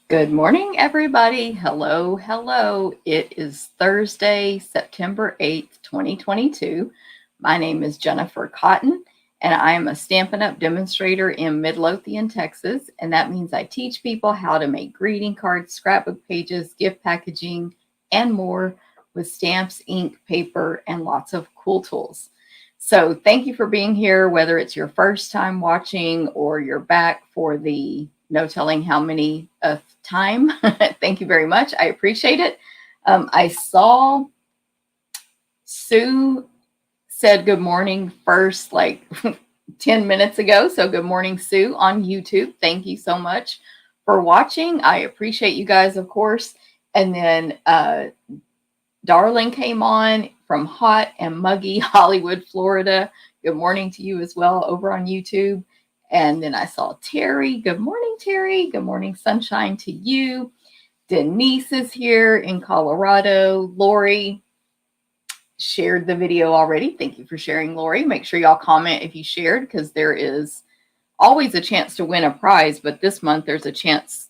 Good morning, everybody. Hello, hello. It is Thursday, September 8th, 2022. My name is Jennifer Cotton, and I am a Stampin' Up! Demonstrator in Midlothian, Texas. And that means I teach people how to make greeting cards, scrapbook pages, gift packaging, and more with stamps, ink, paper, and lots of cool tools. So thank you for being here, whether it's your first time watching or you're back for the no telling how many time. Thank you very much. I appreciate it. I saw Sue said good morning first, like 10 minutes ago. So good morning, Sue, on YouTube. Thank you so much for watching. I appreciate you guys, of course. And then Darling came on from hot and muggy Hollywood, Florida. Good morning to you as well over on YouTube. And then I saw Terry. Good morning, Terry. Good morning, sunshine to you. Denise is here in Colorado. Lori shared the video already. Thank you for sharing, Lori. Make sure y'all comment if you shared, because there is always a chance to win a prize. But this month, there's a chance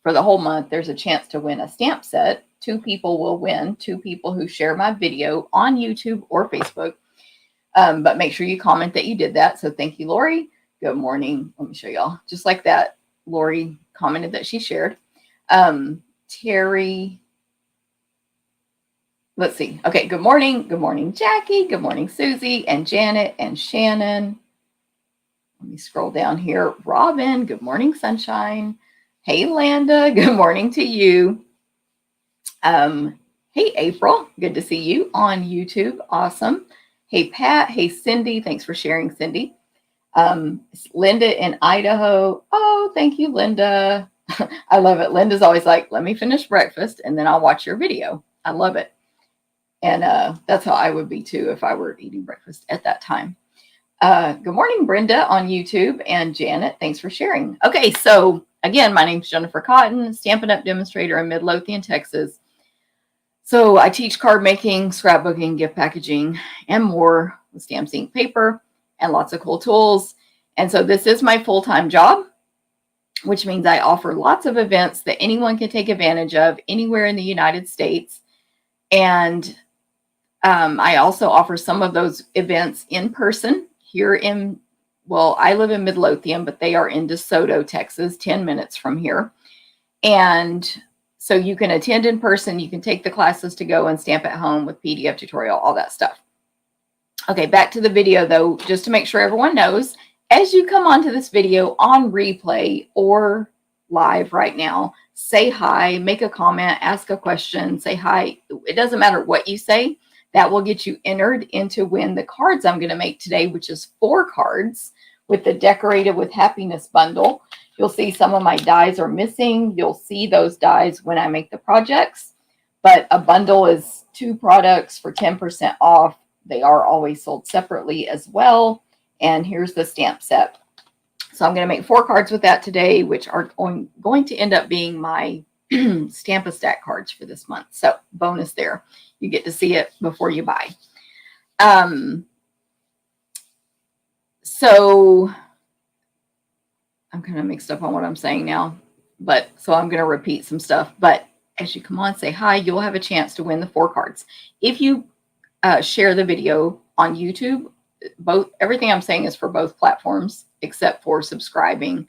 for the whole month. There's a chance to win a stamp set. 2 people will win. 2 people who share my video on YouTube or Facebook. But make sure you comment that you did that. So thank you, Lori. Good morning. Let me show y'all. Just like that, Lori commented that she shared. Terry. Let's see. Okay. Good morning. Good morning, Jackie. Good morning, Susie and Janet and Shannon. Let me scroll down here. Robin. Good morning, sunshine. Hey, Landa. Good morning to you. Hey, April. Good to see you on YouTube. Awesome. Hey, Pat. Hey, Cindy. Thanks for sharing, Cindy. Linda in Idaho. Oh, thank you, Linda. I love it. Linda's always like, let me finish breakfast and then I'll watch your video. I love it. And that's how I would be too if I were eating breakfast at that time. Good morning, Brenda on YouTube, and Janet. Thanks for sharing. Okay, so again, my name's Jennifer Cotton, Stampin' Up! Demonstrator in Midlothian, Texas. So I teach card making, scrapbooking, gift packaging, and more with stamps, ink, paper, and lots of cool tools. And so this is my full-time job, which means I offer lots of events that anyone can take advantage of anywhere in the United States. And I also offer some of those events in person here in, well, I live in Midlothian, but they are in DeSoto, Texas, 10 minutes from here. And so you can attend in person, you can take the classes to go and stamp at home with PDF tutorial, all that stuff. Okay, back to the video though, just to make sure everyone knows, as you come onto this video on replay or live right now, say hi, make a comment, ask a question, say hi. It doesn't matter what you say. That will get you entered into win the cards I'm going to make today, which is 4 cards with the Decorated with Happiness bundle. You'll see some of my dies are missing. You'll see those dies when I make the projects. But a bundle is 2 products for 10% off. They are always sold separately as well. And here's the stamp set. So I'm going to make 4 cards with that today, which are going to end up being my Stamp-A-Stack cards for this month. So bonus there. You get to see it before you buy. So I'm kind of mixed up on what I'm saying now. But so I'm going to repeat some stuff. But as you come on, say hi, you'll have a chance to win the 4 cards. If you share the video on YouTube, everything I'm saying is for both platforms, except for subscribing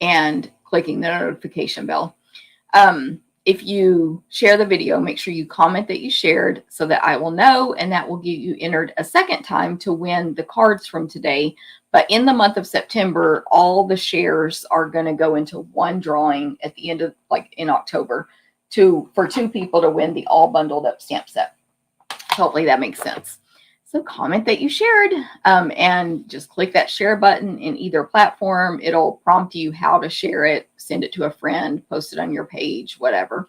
and clicking the notification bell. If you share the video, make sure you comment that you shared so that I will know, and that will get you entered a second time to win the cards from today. But in the month of September, all the shares are going to go into one drawing at the end of, like in October, for 2 people to win the all bundled up stamp set. Hopefully that makes sense. So comment that you shared and just click that share button in either platform. It'll prompt you how to share it, send it to a friend, post it on your page, whatever.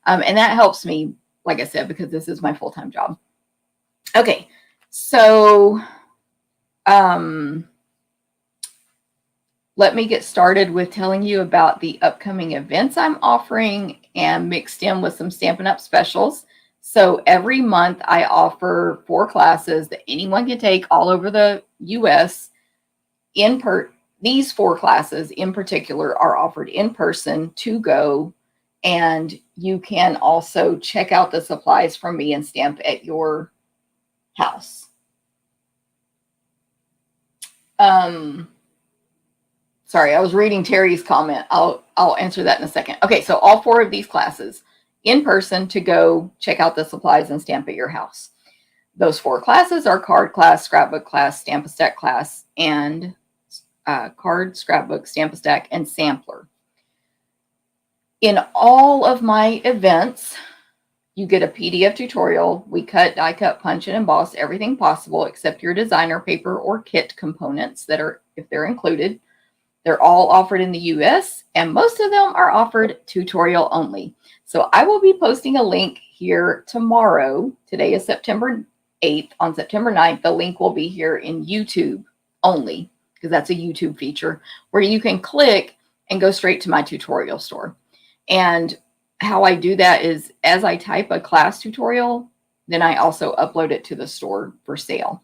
And that helps me, like I said, because this is my full-time job. Okay, so let me get started with telling you about the upcoming events I'm offering and mixed in with some Stampin' Up! Specials. So every month I offer 4 classes that anyone can take all over the U.S. these 4 classes in particular are offered in person to go, and you can also check out the supplies from me and stamp at your house. Sorry, I was reading Terry's comment. I'll answer that in a second. Okay, so all 4 of these classes in person to go check out the supplies and stamp at your house. Those 4 classes are card class, scrapbook class, Stamp-A-Stack class, and card, scrapbook, Stamp-A-Stack, and sampler. In all of my events, you get a PDF tutorial. We cut, die cut, punch, and emboss everything possible except your designer paper or kit components that are, if they're included. They're all offered in the US, and most of them are offered tutorial only. So I will be posting a link here tomorrow. Today is September 8th. On September 9th, the link will be here in YouTube only, because that's a YouTube feature where you can click and go straight to my tutorial store. And how I do that is as I type a class tutorial, then I also upload it to the store for sale.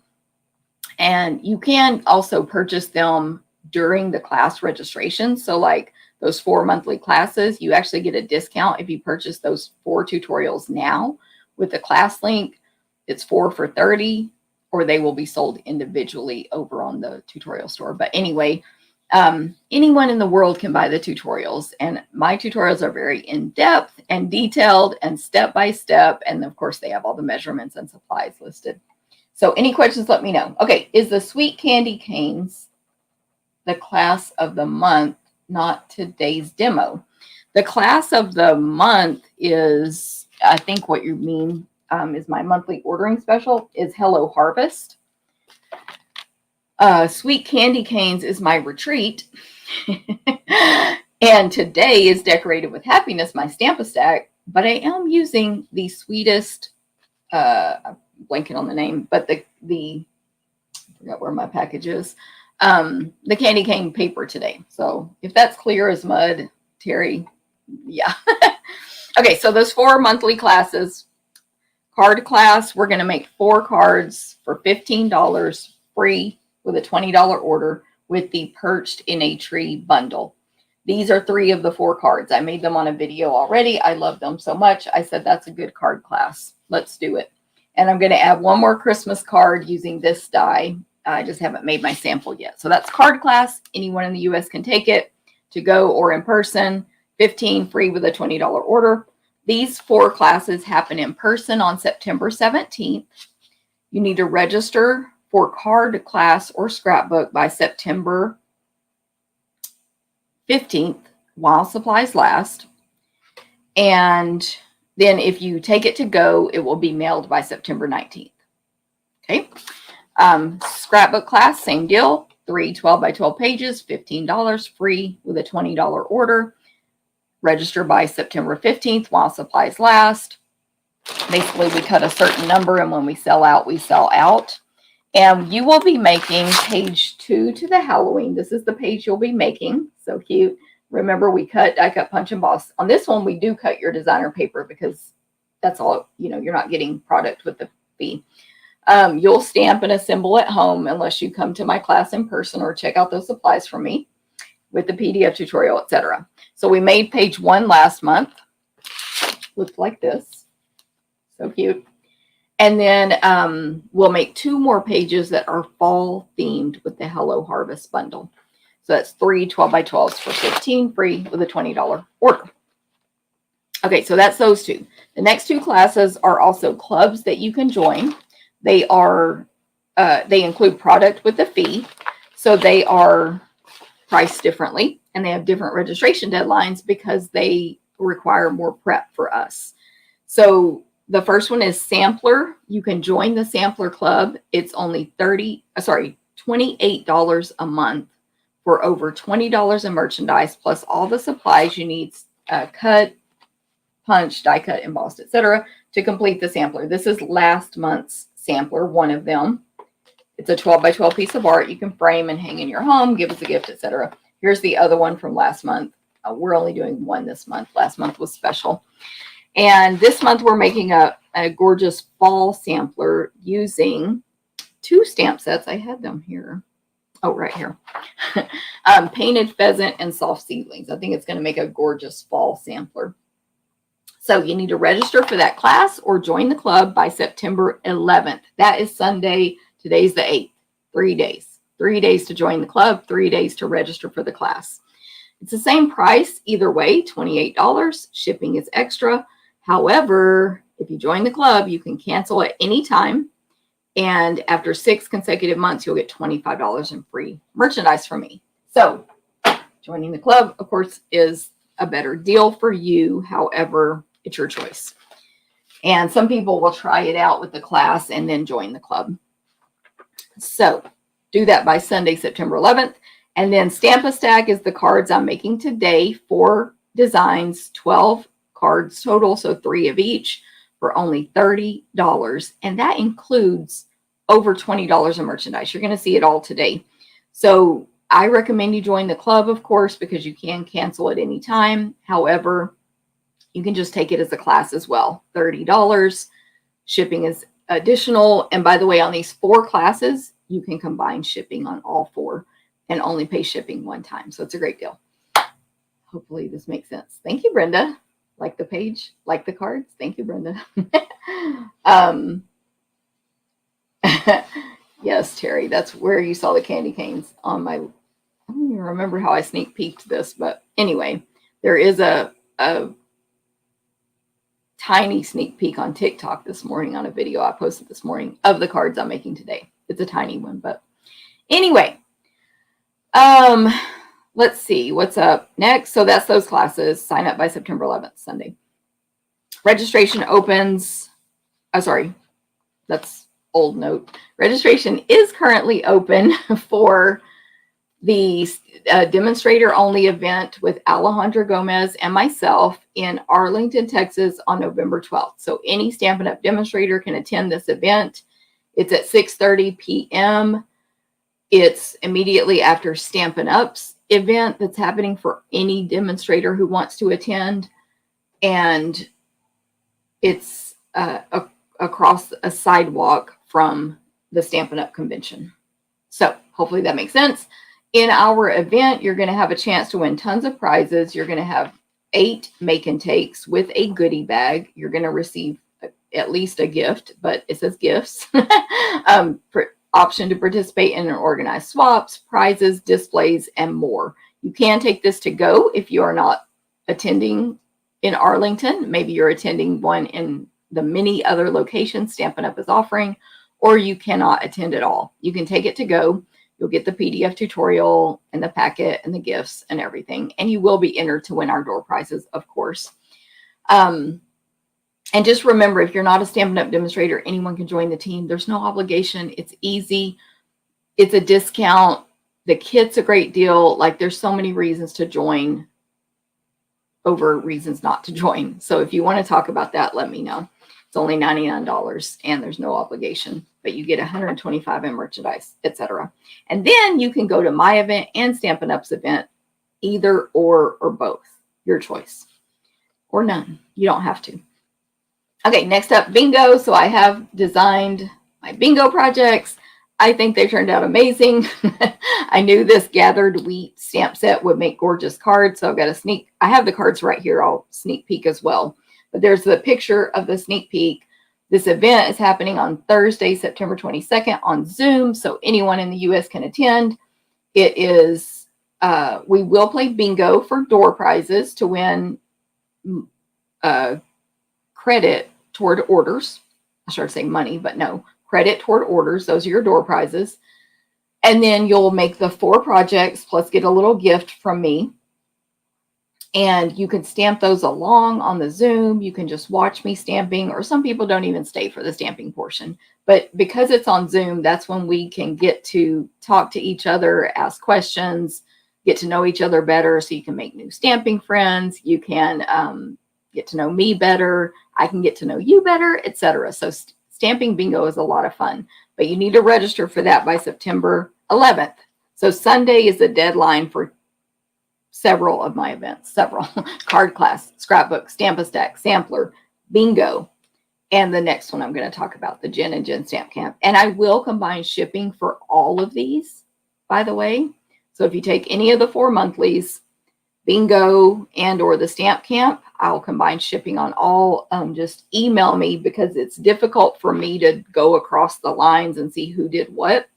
And you can also purchase them during the class registration. So like those 4 monthly classes, you actually get a discount if you purchase those 4 tutorials now with the class link. It's 4 for $30, or they will be sold individually over on the tutorial store. But anyway, anyone in the world can buy the tutorials, and my tutorials are very in-depth and detailed and step-by-step. And of course, they have all the measurements and supplies listed. So any questions, let me know. Okay, is the sweet candy canes the class of the month, not today's demo? The class of the month is, I think what you mean is my monthly ordering special is Hello Harvest. Sweet Candy Canes is my retreat. And today is Decorated with Happiness, my Stamp-A-Stack, but I am using the sweetest, I'm blanking on the name, but I forgot where my package is. The candy cane paper today. So if that's clear as mud, Terry, yeah. Okay, so those 4 monthly classes. Card class, we're going to make 4 cards for $15 free with a $20 order with the Perched in a Tree bundle. These are 3 of the 4 cards. I made them on a video already. I love them so much. I said that's a good card class. Let's do it. And I'm going to add 1 more Christmas card using this die. I just haven't made my sample yet. So that's card class. Anyone in the US can take it to go or in person. $15 free with a $20 order. These 4 classes happen in person on September 17th. You need to register for card class or scrapbook by September 15th while supplies last. And then if you take it to go, it will be mailed by September 19th. Okay. Scrapbook class, same deal. 3 12x12 pages, $15 free with a $20 order. Register by September 15th while supplies last. Basically, we cut a certain number, and when we sell out, we sell out. And you will be making page 2 to the Halloween. This is the page you'll be making. So cute. Remember, we cut, die cut, punch, and emboss. On this one, we do cut your designer paper because that's all, you're not getting product with the fee. You'll stamp and assemble at home unless you come to my class in person or check out those supplies from me with the PDF tutorial, etc. So we made page 1 last month. Looked like this. So cute. And then we'll make 2 more pages that are fall themed with the Hello Harvest bundle. So that's 3 12x12s for $15 free with a $20 order. Okay, so that's those 2. The next 2 classes are also clubs that you can join. They include product with a fee, so they are priced differently, and they have different registration deadlines because they require more prep for us. So the first one is Sampler. You can join the Sampler Club. It's only $28 a month for over $20 in merchandise, plus all the supplies you need, cut, punch, die cut, embossed, etc., to complete the sampler. This is last month's sampler, one of them. It's a 12x12 piece of art you can frame and hang in your home, give as a gift, etc. Here's the other one from last month. We're only doing 1 this month. Last month was special. And this month we're making a gorgeous fall sampler using 2 stamp sets. I had them here. Oh, right here. Painted pheasant and soft seedlings. I think it's going to make a gorgeous fall sampler. So you need to register for that class or join the club by September 11th. That is Sunday. Today's the 8th. 3 days. 3 days to join the club, 3 days to register for the class. It's the same price either way, $28. Shipping is extra. However, if you join the club, you can cancel at any time. And after 6 consecutive months, you'll get $25 in free merchandise from me. So joining the club, of course, is a better deal for you. However, it's your choice. And some people will try it out with the class and then join the club. So do that by Sunday, September 11th. And then Stamp a Stack is the cards I'm making today. 4 designs, 12 cards total, so 3 of each for only $30. And that includes over $20 in merchandise. You're going to see it all today. So I recommend you join the club, of course, because you can cancel at any time. However, you can just take it as a class as well. $30. Shipping is additional. And by the way, on these 4 classes, you can combine shipping on all 4 and only pay shipping one time. So it's a great deal. Hopefully this makes sense. Thank you, Brenda. Like the page, like the cards. Thank you, Brenda. Yes, Terry, that's where you saw the candy canes on my, I don't even remember how I sneak peeked this, but anyway, there is a tiny sneak peek on TikTok this morning on a video I posted this morning of the cards I'm making today. It's a tiny one, but anyway, let's see what's up next. So that's those classes. Sign up by September 11th, Sunday. Registration opens. Oh, sorry, that's old note. Registration is currently open for the demonstrator only event with Alejandra Gomez and myself in Arlington, Texas on November 12th. So any Stampin' Up! Demonstrator can attend this event. It's at 6:30 p.m. It's immediately after Stampin' Up's event that's happening for any demonstrator who wants to attend. And it's across a sidewalk from the Stampin' Up! Convention. So hopefully that makes sense. In our event, you're going to have a chance to win tons of prizes. You're going to have 8 make and takes with a goodie bag. You're going to receive at least a gift, but it says gifts. Option to participate in organized swaps, prizes, displays, and more. You can take this to go if you are not attending in Arlington. Maybe you're attending one in the many other locations Stampin' Up! Is offering, or you cannot attend at all. You can take it to go. You'll get the PDF tutorial and the packet and the gifts and everything. And you will be entered to win our door prizes, of course. And just remember, if you're not a Stampin' Up! Demonstrator, anyone can join the team. There's no obligation. It's easy. It's a discount. The kit's a great deal. Like, there's so many reasons to join over reasons not to join. So if you want to talk about that, let me know. It's only $99 and there's no obligation, but you get $125 in merchandise, etc. And then you can go to my event and Stampin' Up's event, either or both, your choice, or none. You don't have to. Okay, next up, bingo. So I have designed my bingo projects. I think they turned out amazing. I knew this gathered wheat stamp set would make gorgeous cards. So I've got I have the cards right here. I'll sneak peek as well. But there's the picture of the sneak peek. This event is happening on Thursday, September 22nd on Zoom. So anyone in the US can attend. It is, we will play bingo for door prizes to win credit toward orders. I started saying money, but no, credit toward orders. Those are your door prizes. And then you'll make the 4 projects plus get a little gift from me. And you can stamp those along on the Zoom. You can just watch me stamping, or some people don't even stay for the stamping portion. But because it's on Zoom, that's when we can get to talk to each other, ask questions, get to know each other better. So you can make new stamping friends. You can get to know me better. I can get to know you better, etc. So stamping bingo is a lot of fun, but you need to register for that by September 11th. So Sunday is the deadline for several of my events, card class, scrapbook, Stamp a Stack, sampler, bingo, and the next one I'm going to talk about, the Jen and Jen Stamp Camp. And I will combine shipping for all of these. by the way. So if you take any of the 4 monthlies, Bingo and or the Stamp Camp, I'll combine shipping on all. Just email me because it's difficult for me to go across the lines and see who did what.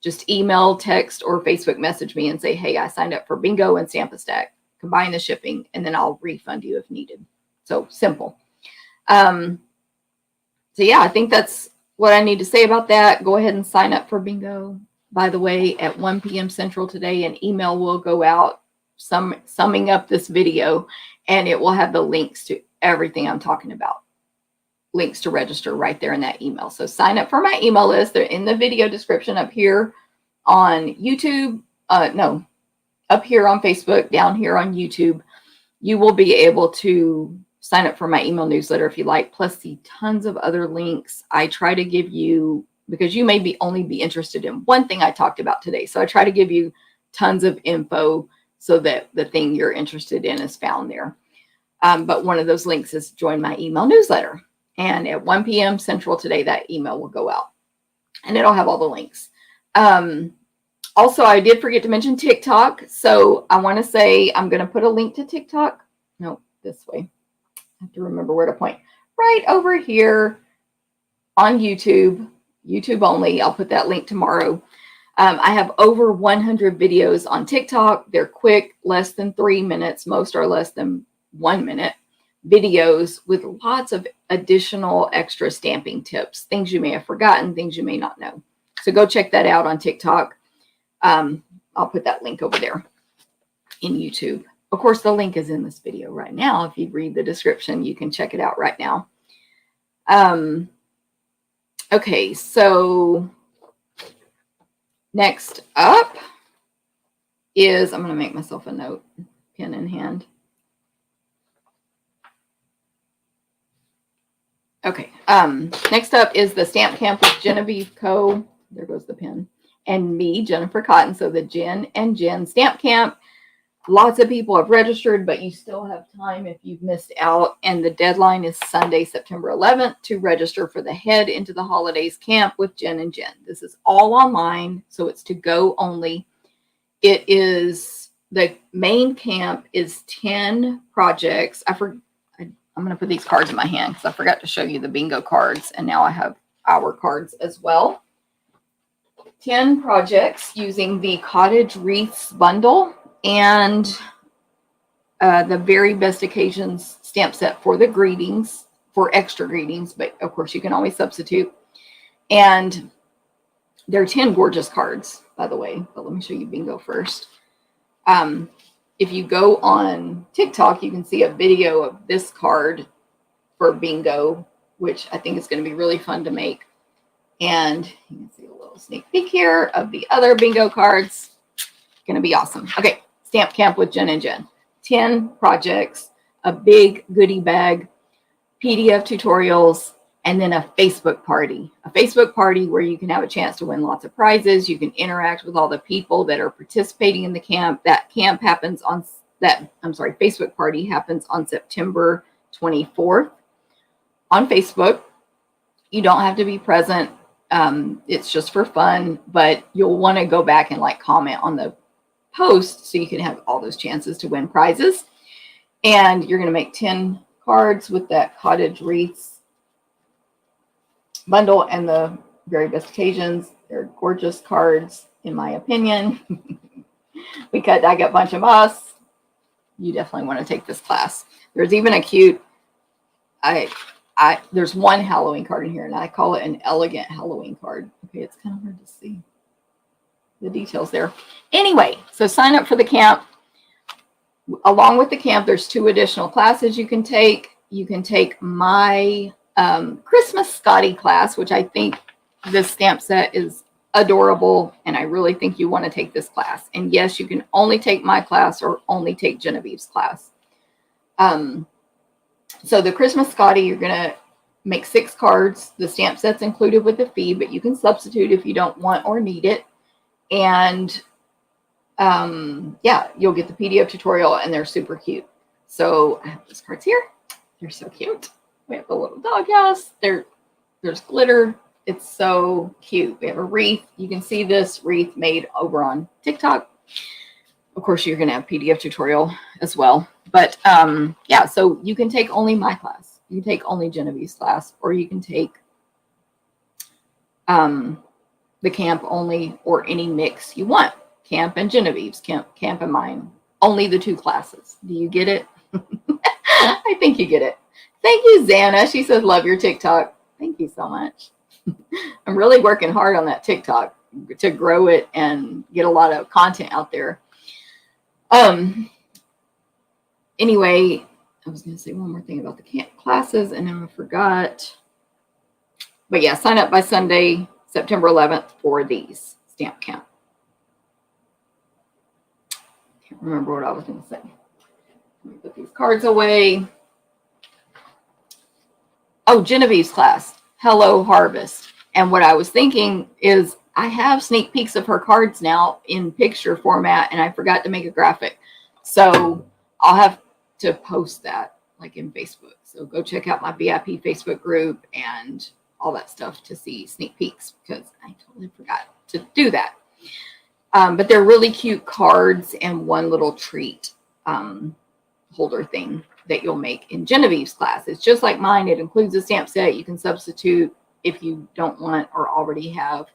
Just email, text, or Facebook message me and say, hey, I signed up for Bingo and Stamp a Stack. Combine the shipping, and then I'll refund you if needed. So simple. So yeah, I think that's what I need to say about that. Go ahead and sign up for Bingo. By the way, at 1 p.m. Central today, an email will go out summing up this video, and it will have the links to everything I'm talking about. Links to register right there in that email. So sign up for my email list. They're in the video description up here on YouTube. No, up here on Facebook, down here on YouTube. You will be able to sign up for my email newsletter if you like, plus the tons of other links I try to give you, because you may only be interested in one thing I talked about today. So I try to give you tons of info so that the thing you're interested in is found there. But one of those links is join my email newsletter. And at 1 p.m. Central today, that email will go out. And it'll have all the links. Also, I did forget to mention TikTok. So I want to say I'm going to put a link to TikTok. No, this way. I have to remember where to point. Right over here on YouTube. YouTube only. I'll put that link tomorrow. I have over 100 videos on TikTok. They're quick, less than 3 minutes. Most are less than 1 minute videos with lots of additional extra stamping tips, things you may have forgotten, things you may not know. So go check that out on TikTok. I'll put that link over there in YouTube. Of course, the link is in this video right now. If you read the description, you can check it out right now. Okay, so next up is, I'm going to make myself a note, pen in hand. Okay, next up is the Stamp Camp with Genevieve Co. There goes the pen. And me, Jennifer Cotton. So the Jen and Jen Stamp Camp. Lots of people have registered, but you still have time if you've missed out. And the deadline is Sunday, September 11th to register for the Head into the Holidays Camp with Jen and Jen. This is all online, so it's to go only. It is, the main camp is 10 projects. I'm going to put these cards in my hand because I forgot to show you the bingo cards, and now I have our cards as well. 10 projects using the Cottage Wreaths bundle and the Very Best Occasions stamp set for the greetings, for extra greetings, but of course you can always substitute. And there are 10 gorgeous cards, by the way, but let me show you bingo first. If you go on TikTok, you can see a video of this card for bingo, which I think is going to be really fun to make. And you can see a little sneak peek here of the other bingo cards. Going to be awesome. Okay, Stamp Camp with Jen and Jen. 10 projects, a big goodie bag, PDF tutorials, and then a Facebook party. A Facebook party where you can have a chance to win lots of prizes. You can interact with all the people that are participating in the camp. That camp happens on Facebook party happens on September 24th on Facebook. You don't have to be present. It's just for fun, but you'll want to go back and comment on the post so you can have all those chances to win prizes. And you're going to make 10 cards with that Cottage Wreaths bundle and the Very Best Occasions. They're gorgeous cards, in my opinion. I got a bunch of us. You definitely want to take this class. There's even a cute, there's one Halloween card in here, and I call it an elegant Halloween card. Okay, it's kind of hard to see the details there. Anyway, so sign up for the camp. Along with the camp, there's 2 additional classes you can take. You can take my Christmas Scotty class, which I think this stamp set is adorable, and I really think you want to take this class. And yes, you can only take my class or only take Genevieve's class. So the Christmas Scotty, you're going to make 6 cards. The stamp set's included with the fee, but you can substitute if you don't want or need it. And yeah, you'll get the PDF tutorial, and they're super cute. So I have these cards here. They're so cute. We have a little doghouse. There's glitter. It's so cute. We have a wreath. You can see this wreath made over on TikTok. Of course, you're going to have PDF tutorial as well. But yeah, so you can take only my class. You can take only Genevieve's class, or you can take the camp only, or any mix you want. Camp and Genevieve's, camp and mine. Only the 2 classes. Do you get it? I think you get it. Thank you, Xana. She says, love your TikTok. Thank you so much. I'm really working hard on that TikTok to grow it and get a lot of content out there. Anyway, I was going to say one more thing about the camp classes, and now I forgot. But yeah, sign up by Sunday, September 11th for these stamp camp. Can't remember what I was going to say. Let me put these cards away. Oh, Genevieve's class, Hello Harvest. And what I was thinking is I have sneak peeks of her cards now in picture format, and I forgot to make a graphic. So I'll have to post that like in Facebook. So go check out my VIP Facebook group and all that stuff to see sneak peeks, because I totally forgot to do that. But they're really cute cards and one little treat holder thing that you'll make in Genevieve's class. It's just like mine. It includes a stamp set. You can substitute if you don't want or already have,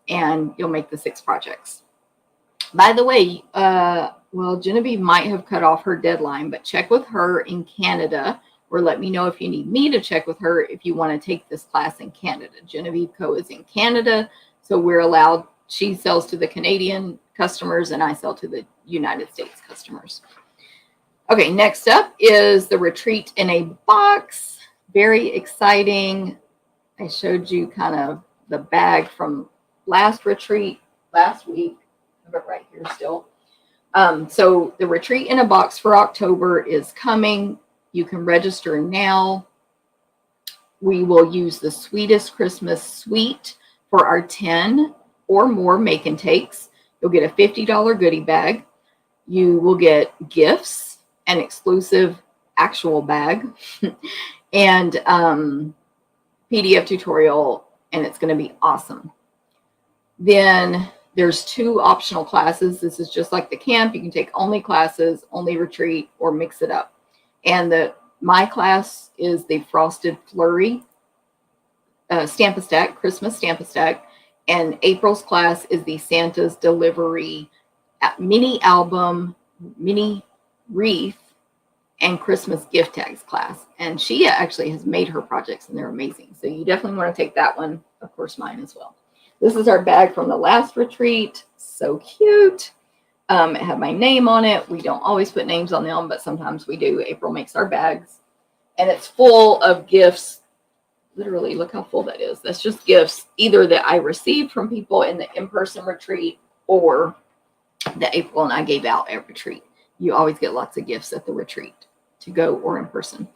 and you'll make the 6 projects. By the way, well, Genevieve might have cut off her deadline, but check with her in Canada, or let me know if you need me to check with her if you want to take this class in Canada. Genevieve Co. is in Canada, so we're allowed. She sells to the Canadian customers, and I sell to the United States customers. Okay, next up is the retreat in a box. Very exciting. I showed you kind of the bag from last retreat, last week. I have it right here still. So the retreat in a box for October is coming. You can register now. We will use the Sweetest Christmas Suite for our 10 or more make and takes. You'll get a $50 goodie bag. You will get gifts, an exclusive actual bag, and PDF tutorial, and it's going to be awesome. Then there's 2 optional classes. This is just like the camp. You can take only classes, only retreat, or mix it up. And my class is the Frosted Flurry Stamp-A-Stack, Christmas Stamp-A-Stack. And April's class is the Santa's Delivery mini album, mini wreath, and Christmas gift tags class. And she actually has made her projects, and they're amazing. So you definitely want to take that one. Of course, mine as well. This is our bag from the last retreat. So cute. It had my name on it. We don't always put names on them, but sometimes we do. April makes our bags. And it's full of gifts. Literally, look how full that is. That's just gifts, either that I received from people in the in-person retreat or that April and I gave out at retreat. You always get lots of gifts at the retreat, to go or in person.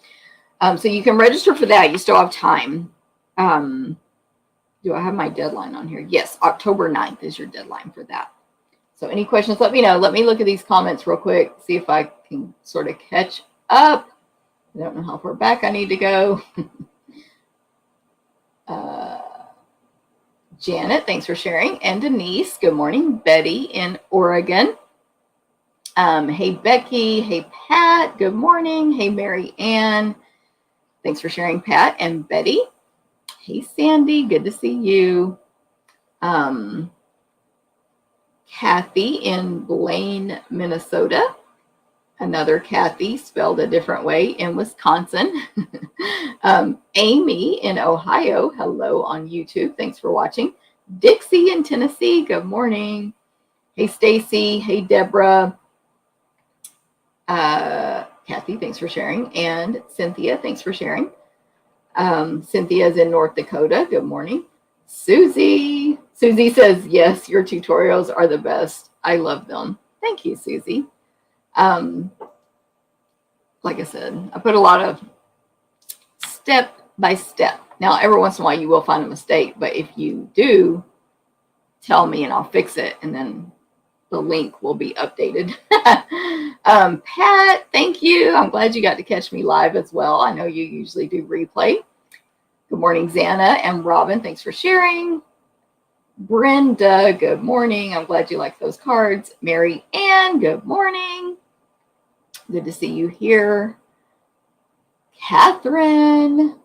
So you can register for that. You still have time. Do I have my deadline on here? Yes, October 9th is your deadline for that. So any questions, let me know. Let me look at these comments real quick, see if I can sort of catch up. I don't know how far back I need to go. Janet, thanks for sharing. And Denise, good morning. Betty in Oregon. Hey, Becky. Hey, Pat. Good morning. Hey, Mary Ann. Thanks for sharing, Pat and Betty. Hey, Sandy. Good to see you. Kathy in Blaine, Minnesota. Another Kathy spelled a different way in Wisconsin. Amy in Ohio. Hello on YouTube. Thanks for watching. Dixie in Tennessee. Good morning. Hey, Stacy. Hey, Deborah. Kathy, thanks for sharing. And Cynthia, thanks for sharing. Cynthia's in North Dakota. Good morning. Susie. Susie says, yes, your tutorials are the best. I love them. Thank you, Susie. Like I said, I put a lot of step by step. Now, every once in a while you will find a mistake, but if you do, tell me and I'll fix it, and then the link will be updated. Pat, thank you. I'm glad you got to catch me live as well. I know you usually do replay. Good morning, Xana and Robin. Thanks for sharing. Brenda, good morning. I'm glad you like those cards. Mary Ann, good morning. Good to see you here. Catherine,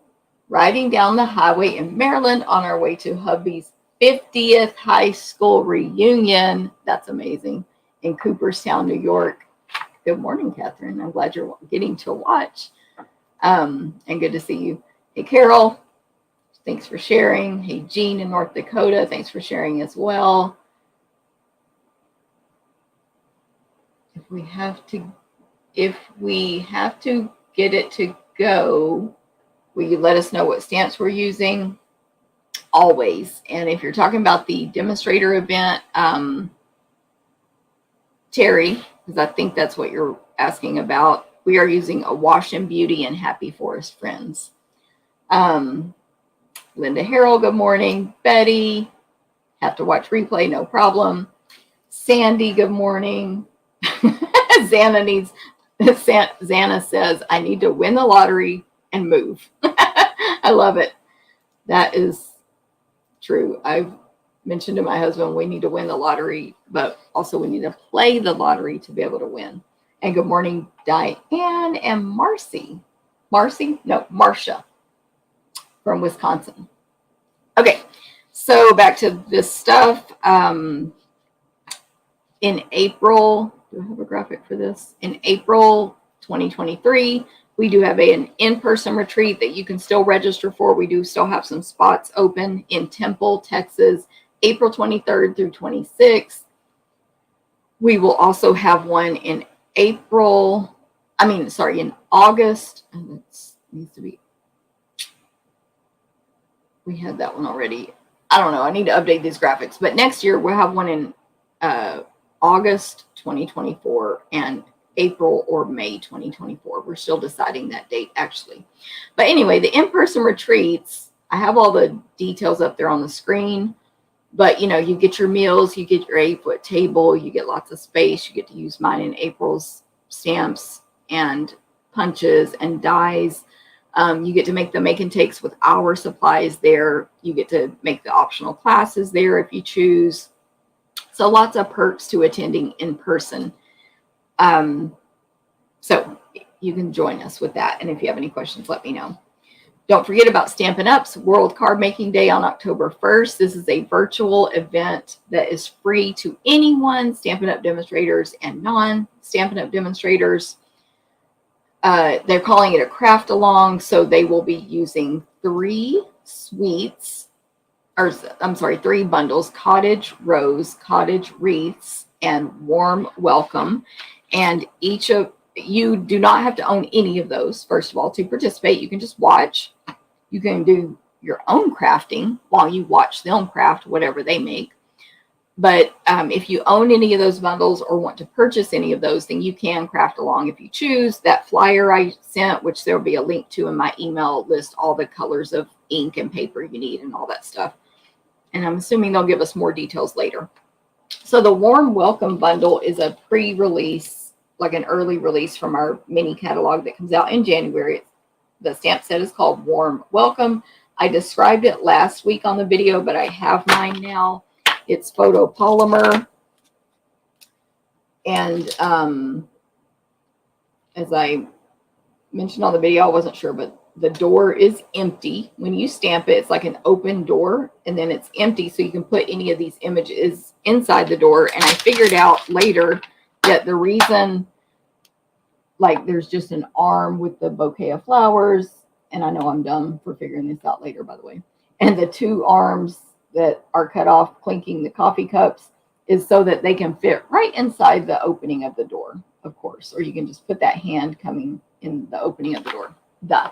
riding down the highway in Maryland on our way to hubby's 50th high school reunion. That's amazing. In Cooperstown, New York. Good morning, Catherine. I'm glad you're getting to watch. And good to see you. Hey, Carol. Thanks for sharing. Hey, Jean in North Dakota. Thanks for sharing as well. If we have to get it to go, will you let us know what stamps we're using? Always. And if you're talking about the demonstrator event, Terry, because I think that's what you're asking about, we are using a Wash and Beauty and Happy Forest Friends. Linda Harrell, good morning. Betty, have to watch replay, no problem. Sandy, good morning. Xana says, I need to win the lottery and move. I love it. That is true. I've mentioned to my husband, we need to win the lottery, but also we need to play the lottery to be able to win. And good morning, Diane and Marcy. Marcia from Wisconsin. Okay, so back to this stuff. In April, do I have a graphic for this? In April 2023, we do have an in-person retreat that you can still register for. We do still have some spots open in Temple, Texas, April 23rd through 26th. We will also have one in August. And it needs to be. We had that one already. I don't know. I need to update these graphics. But next year, we'll have one in August 2024 and April or May 2024. We're still deciding that date, actually. But anyway, the in-person retreats, I have all the details up there on the screen. But, you get your meals, you get your 8-foot table, you get lots of space. You get to use mine and April's stamps and punches and dies. You get to make the make and takes with our supplies there. You get to make the optional classes there if you choose. So lots of perks to attending in person. So you can join us with that. And if you have any questions, let me know. Don't forget about Stampin' Up's World Card Making Day on October 1st. This is a virtual event that is free to anyone, Stampin' Up demonstrators and non-Stampin' Up demonstrators. They're calling it a craft along, so they will be using 3 bundles, cottage rose, cottage wreaths, and warm welcome. And each of you do not have to own any of those, first of all, to participate. You can just watch. You can do your own crafting while you watch them craft whatever they make. But if you own any of those bundles or want to purchase any of those, then you can craft along if you choose. That flyer I sent, which there will be a link to in my email, lists all the colors of ink and paper you need and all that stuff. And I'm assuming they'll give us more details later. So the Warm Welcome Bundle is a pre-release, like an early release from our mini catalog that comes out in January. The stamp set is called Warm Welcome. I described it last week on the video, but I have mine now. It's photopolymer. And as I mentioned on the video, I wasn't sure, but the door is empty. When you stamp it, it's like an open door, and then it's empty, so you can put any of these images inside the door. And I figured out later that the reason, like, there's just an arm with the bouquet of flowers, and I know I'm dumb for figuring this out later, by the way, and the 2 arms that are cut off clinking the coffee cups is so that they can fit right inside the opening of the door, of course, or you can just put that hand coming in the opening of the door. Duh.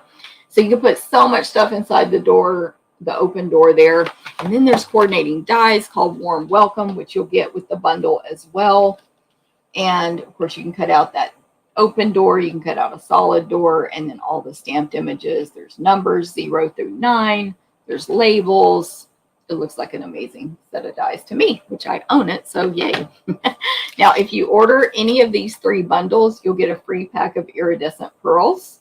So you can put so much stuff inside the door, the open door there. And then there's coordinating dies called Warm Welcome, which you'll get with the bundle as well. And of course, you can cut out that open door. You can cut out a solid door, and then all the stamped images. There's numbers 0 through 9. There's labels. It looks like an amazing set of dies to me, which I own it, so yay. Now, if you order any of these 3 bundles, you'll get a free pack of iridescent pearls.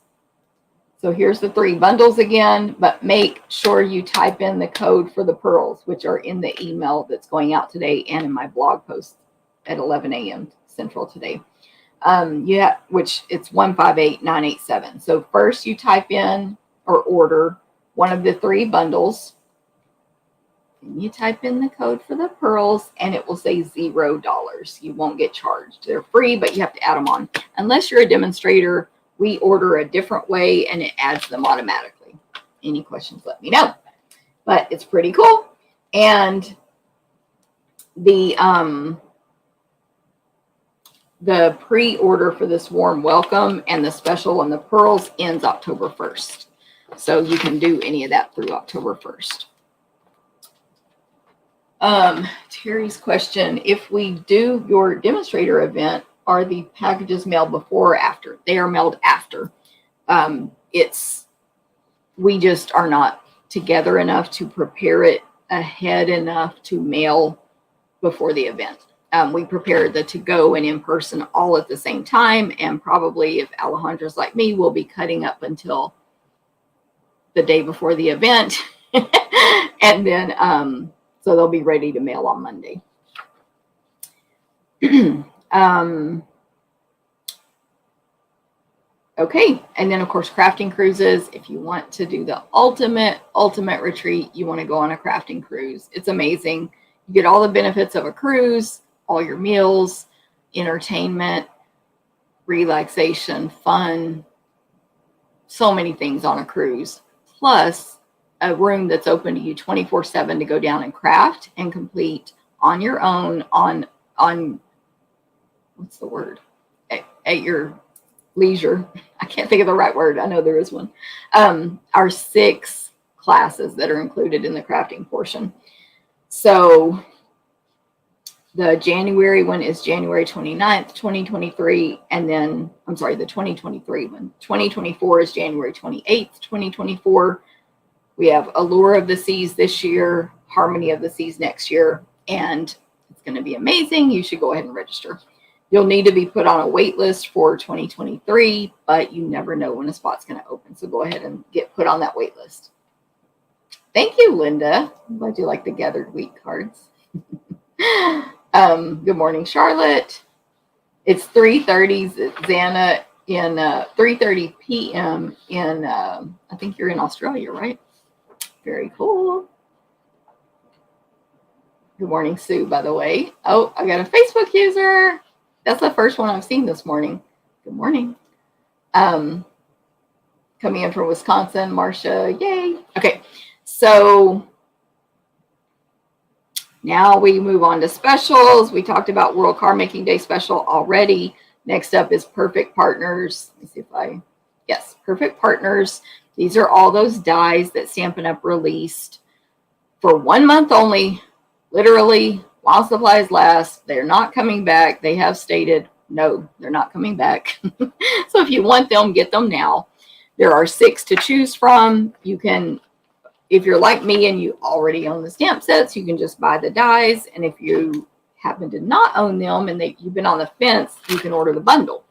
So here's the 3 bundles again, but make sure you type in the code for the pearls, which are in the email that's going out today and in my blog post at 11 a.m. Central today. Which it's 158987. So first you type in or order one of the 3 bundles. And you type in the code for the pearls and it will say $0. You won't get charged. They're free, but you have to add them on. Unless you're a demonstrator, we order a different way and it adds them automatically. Any questions, let me know. But it's pretty cool. And the pre-order for this warm welcome and the special on the pearls ends October 1st. So you can do any of that through October 1st. Terry's question, if we do your demonstrator event, are the packages mailed before or after? They are mailed after. We just are not together enough to prepare it ahead enough to mail before the event. We prepare the to-go and in-person all at the same time, and probably if Alejandra's like me, we'll be cutting up until the day before the event. And then, so they'll be ready to mail on Monday. Okay, and then of course crafting cruises. If you want to do the ultimate retreat, you want to go on a crafting cruise. It's amazing. You get all the benefits of a cruise, all your meals, entertainment, relaxation, fun, so many things on a cruise, plus a room that's open to you 24/7 to go down and craft and complete on your own on what's the word, at your leisure. I can't think of the right word. I know there is one. Our 6 classes that are included in the crafting portion. So the January one is January 29th, 2023. And then, I'm sorry, the 2023 one. 2024 is January 28th, 2024. We have Allure of the Seas this year, Harmony of the Seas next year, and it's going to be amazing. You should go ahead and register. You'll need to be put on a wait list for 2023, but you never know when a spot's going to open. So go ahead and get put on that wait list. Thank you, Linda. I'm glad you like the Gathered Week cards. Good morning, Charlotte. It's 3:30, Xana, in 3:30 p.m. in, I think you're in Australia, right? Very cool. Good morning, Sue, by the way. Oh, I got a Facebook user. That's the first one I've seen this morning. Good morning. Coming in from Wisconsin, Marcia, yay. Okay, so now we move on to specials. We talked about World Card Making Day special already. Next up is Perfect Partners. Let me see if Perfect Partners. These are all those dies that Stampin' Up! Released for 1 month only, literally, while supplies last. They're not coming back. They have stated, no, they're not coming back. So if you want them, get them now. There are 6 to choose from. You can, if you're like me and you already own the stamp sets, you can just buy the dies. And if you happen to not own them and you've been on the fence, you can order the bundle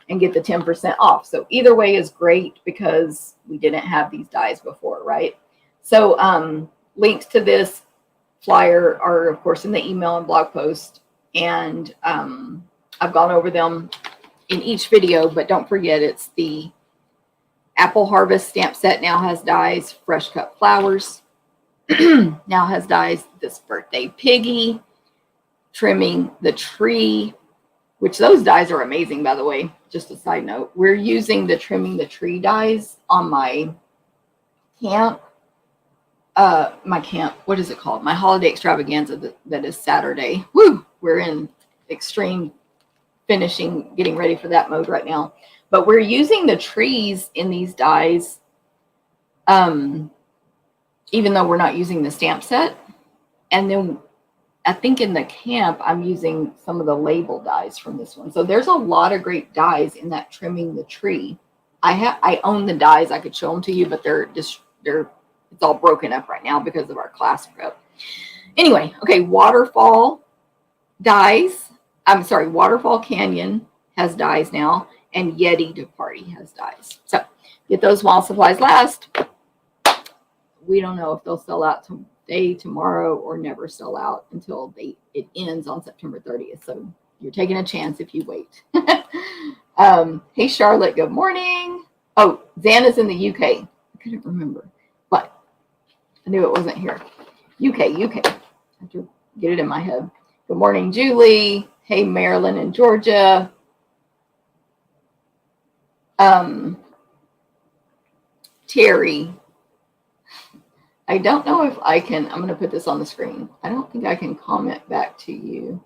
and get the 10% off. So either way is great because we didn't have these dies before, right? So links to this flyer are, of course, in the email and blog post. And I've gone over them in each video, but don't forget, it's the Apple Harvest stamp set now has dies. Fresh Cut Flowers now has dies. This Birthday Piggy, Trimming the Tree, which those dies are amazing, by the way. Just a side note. We're using the Trimming the Tree dies on my camp. What is it called? My holiday extravaganza that is Saturday. Woo! We're in extreme finishing, getting ready for that mode right now. But we're using the trees in these dies, even though we're not using the stamp set. And then I think in the camp, I'm using some of the label dies from this one. So there's a lot of great dies in that Trimming the Tree. I own the dies. I could show them to you, but it's all broken up right now because of our class prep. Anyway, okay, Waterfall dies. I'm sorry, Waterfall Canyon has dies now, and Yeti to Party has dies. So Get those while supplies last. We don't know if they'll sell out today, tomorrow, or never sell out until it ends on September 30th. So you're taking a chance if you wait. Hey, Charlotte, good morning. Oh, Xana's in the UK. I couldn't remember, but I knew it wasn't here. UK. I have to get it in my head. Good morning, Julie. Hey, Marilyn in Georgia. Terry. I don't know if I can, I'm going to put this on the screen. I don't think I can comment back to you.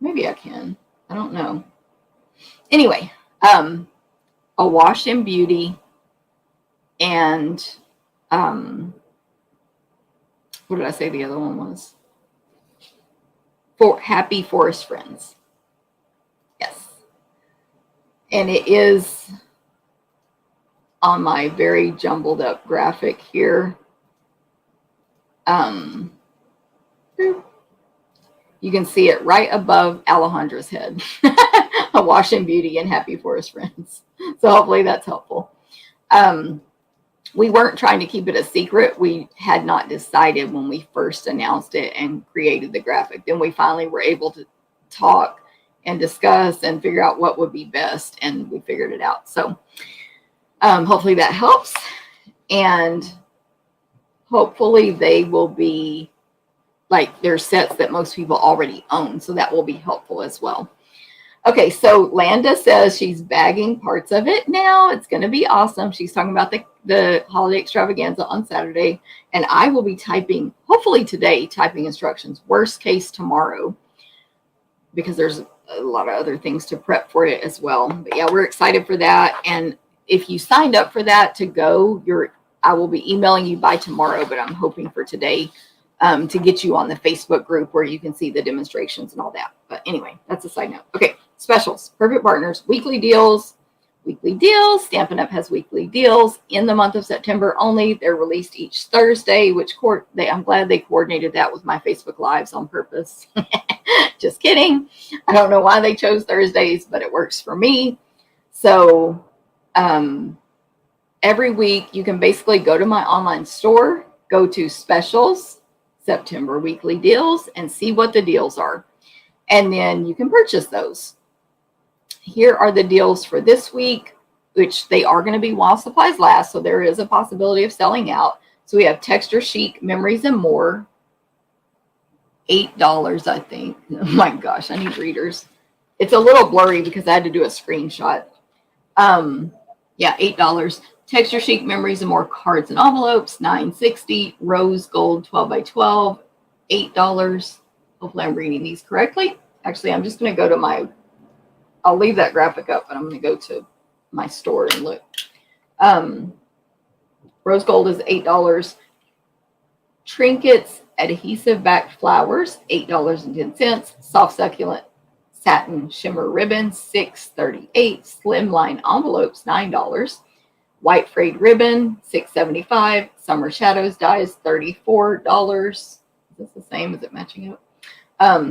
Maybe I can. I don't know. Anyway, a Wash and Beauty and what did I say the other one was? For Happy Forest Friends. Yes. And it is on my very jumbled up graphic here. You can see it right above Alejandra's head. A Wash and Beauty and Happy Forest Friends. So hopefully that's helpful. We weren't trying to keep it a secret. We had not decided when we first announced it and created the graphic. Then we finally were able to talk and discuss and figure out what would be best, and we figured it out. So hopefully that helps, and hopefully they will be like they're sets that most people already own, so that will be helpful as well. Okay, so Landa says she's bagging parts of it now. It's going to be awesome. She's talking about the holiday extravaganza on Saturday, and I will be typing, hopefully today, typing instructions. Worst case tomorrow, because there's a lot of other things to prep for it as well. But yeah, we're excited for that. And if you signed up for that to go, I will be emailing you by tomorrow, but I'm hoping for today to get you on the Facebook group where you can see the demonstrations and all that. But anyway, that's a side note. Okay, specials, perfect partners, weekly deals. Stampin' Up has weekly deals in the month of September only. They're released each Thursday, I'm glad they coordinated that with my Facebook Lives on purpose. Just kidding. I don't know why they chose Thursdays, but it works for me. So every week you can basically go to my online store, go to specials, September weekly deals, and see what the deals are. And then you can purchase those. Here are the deals for this week, which they are going to be while supplies last. So there is a possibility of selling out. So we have Texture Chic, Memories and More, $8, I think. Oh my gosh, I need readers. It's a little blurry because I had to do a screenshot. Yeah, $8. Texture Chic, Memories and More cards and envelopes, $9.60. Rose Gold 12 by 12, $8. Hopefully I'm reading these correctly. Actually, I'm just going to go to I'll leave that graphic up, and I'm going to go to my store and look. Rose Gold is $8. Trinkets, adhesive backed flowers, $8.10. Soft succulent satin shimmer ribbon, $6.38. Slimline envelopes, $9. White frayed ribbon, $6.75. Summer shadows dyes, $34. Is this the same? Is it matching up?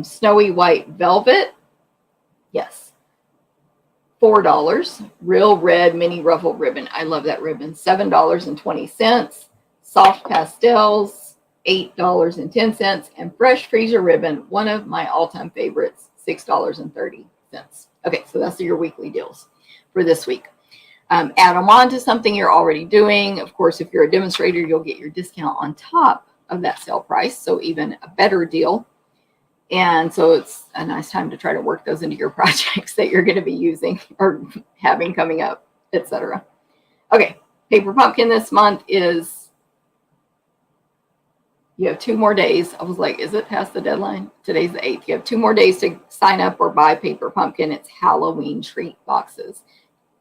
Snowy white velvet, yes, $4. Real red mini ruffled ribbon. I love that ribbon. $7.20. Soft pastels, $8.10. And fresh freezer ribbon, one of my all-time favorites, $6.30. Okay, so that's your weekly deals for this week. Add them on to something you're already doing. Of course, if you're a demonstrator, you'll get your discount on top of that sale price, so even a better deal. And so it's a nice time to try to work those into your projects that you're going to be using or having coming up, etc. Okay, Paper Pumpkin this month is, you have 2 more days. I was like, is it past the deadline? Today's the 8th. You have 2 more days to sign up or buy Paper Pumpkin. It's Halloween treat boxes.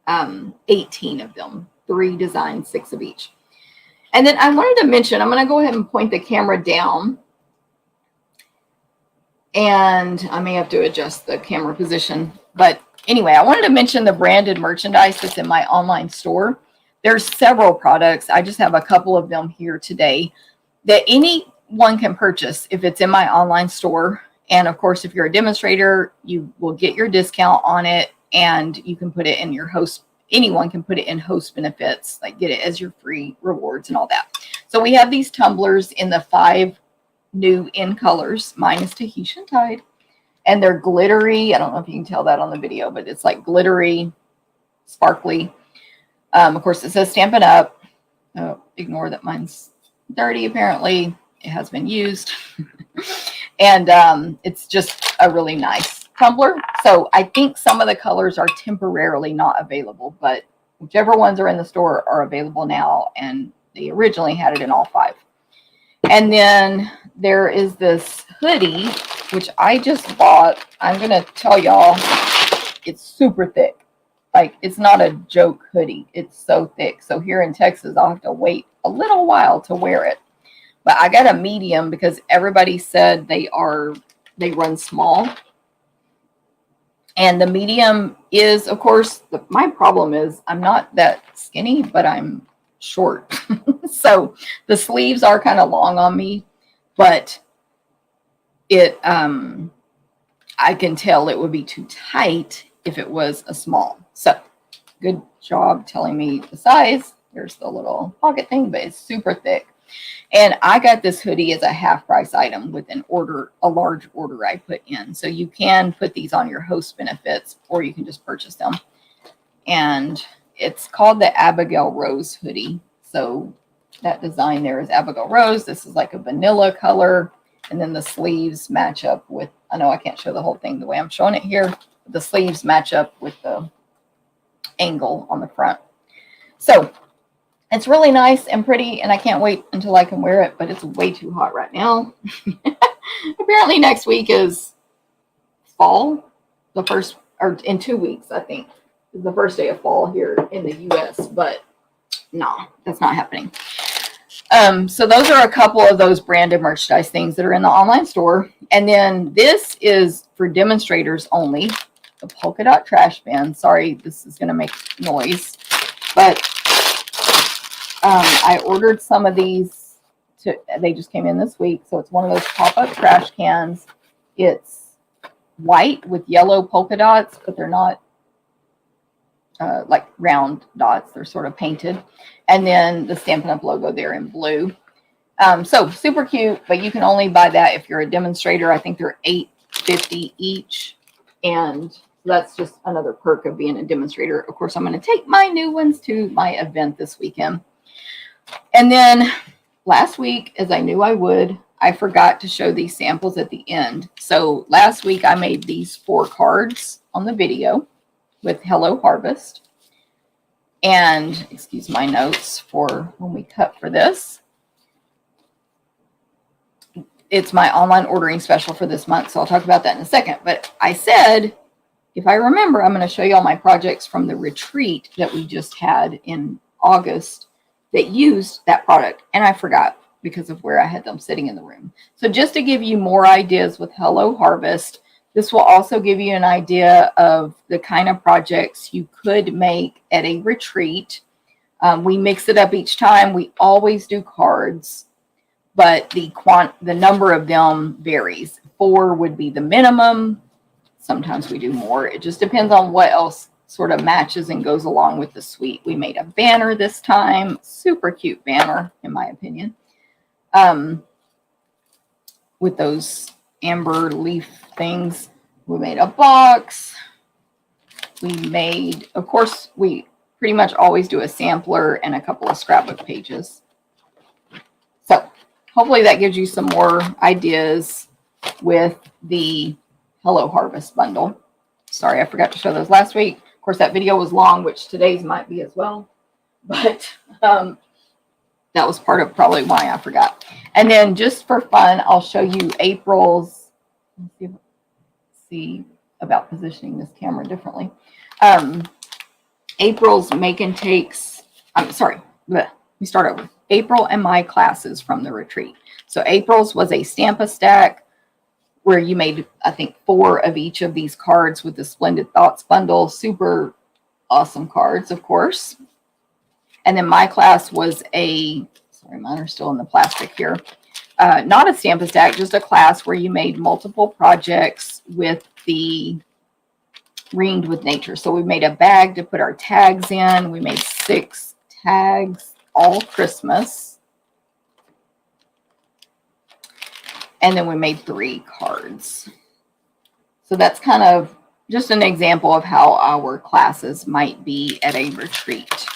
18 of them, 3 designs, 6 of each. And then I wanted to mention, I'm going to go ahead and point the camera down. And I may have to adjust the camera position. But anyway, I wanted to mention the branded merchandise that's in my online store. There's several products. I just have a couple of them here today that anyone can purchase if it's in my online store. And of course, if you're a demonstrator, you will get your discount on it, and you can put it in your host anyone can put it in host benefits, like get it as your free rewards and all that. So we have these tumblers in the 5 new in colors. Mine is Tahitian Tide, and they're glittery. I don't know if you can tell that on the video, but it's like glittery, sparkly. Of course, it says Stampin' Up. Oh, ignore that mine's dirty, apparently. It has been used. And it's just a really nice tumbler. So I think some of the colors are temporarily not available, but whichever ones are in the store are available now, and they originally had it in all 5. And then there is this hoodie, which I just bought. I'm going to tell y'all, it's super thick. Like, it's not a joke hoodie. It's so thick. So here in Texas, I'll have to wait a little while to wear it. But I got a medium because everybody said they run small. And the medium is, of course, my problem is I'm not that skinny, but I'm short. So the sleeves are kind of long on me, but it I can tell it would be too tight if it was a small. So good job telling me the size. There's the little pocket thing, but it's super thick. And I got this hoodie as a half price item with a large order I put in. So you can put these on your host benefits, or you can just purchase them. And it's called the Abigail Rose hoodie. So that design there is Abigail Rose. This is like a vanilla color. And then the sleeves match up with, I know I can't show the whole thing the way I'm showing it here. But the sleeves match up with the angle on the front. So it's really nice and pretty, and I can't wait until I can wear it, but it's way too hot right now. Apparently next week is fall, or in 2 weeks, I think, is the first day of fall here in the US, but no, that's not happening. So those are a couple of those branded merchandise things that are in the online store. And then this is for demonstrators only, the polka dot trash bin. Sorry, this is going to make noise, but I ordered some of these. They just came in this week. So it's one of those pop-up trash cans. It's white with yellow polka dots, but they're not like round dots. They're sort of painted. And then the Stampin' Up logo there in blue. So super cute, but you can only buy that if you're a demonstrator. I think they're $8.50 each. And that's just another perk of being a demonstrator. Of course, I'm going to take my new ones to my event this weekend. And then last week, as I knew I would, I forgot to show these samples at the end. So last week I made these 4 cards on the video with Hello Harvest. And excuse my notes for when we cut for this. It's my online ordering special for this month, so I'll talk about that in a second. But I said, if I remember, I'm going to show you all my projects from the retreat that we just had in August that used that product. And I forgot because of where I had them sitting in the room. So just to give you more ideas with Hello Harvest, this will also give you an idea of the kind of projects you could make at a retreat. We mix it up each time. We always do cards, but the number of them varies. 4 would be the minimum. Sometimes we do more. It just depends on what else sort of matches and goes along with the suite. We made a banner this time. Super cute banner, in my opinion. With those amber leaf things. We made a box. We made, of course, we pretty much always do a sampler and a couple of scrapbook pages. So hopefully that gives you some more ideas with the Hello Harvest bundle. Sorry, I forgot to show those last week. Of course, that video was long, which today's might be as well. But that was part of probably why I forgot. And then just for fun, I'll show you April's. Let's see about positioning this camera differently. April's make and takes. I'm sorry. Let me start over. April and my classes from the retreat. So April's was a Stamp-A-Stack where you made, I think, 4 of each of these cards with the Splendid Thoughts bundle. Super awesome cards, of course. And then my class was sorry, mine are still in the plastic here. Not a Stamp-A-Stack, just a class where you made multiple projects with the ringed with nature. So we made a bag to put our tags in. We made 6 tags, all Christmas. And then we made 3 cards. So that's kind of just an example of how our classes might be at a retreat.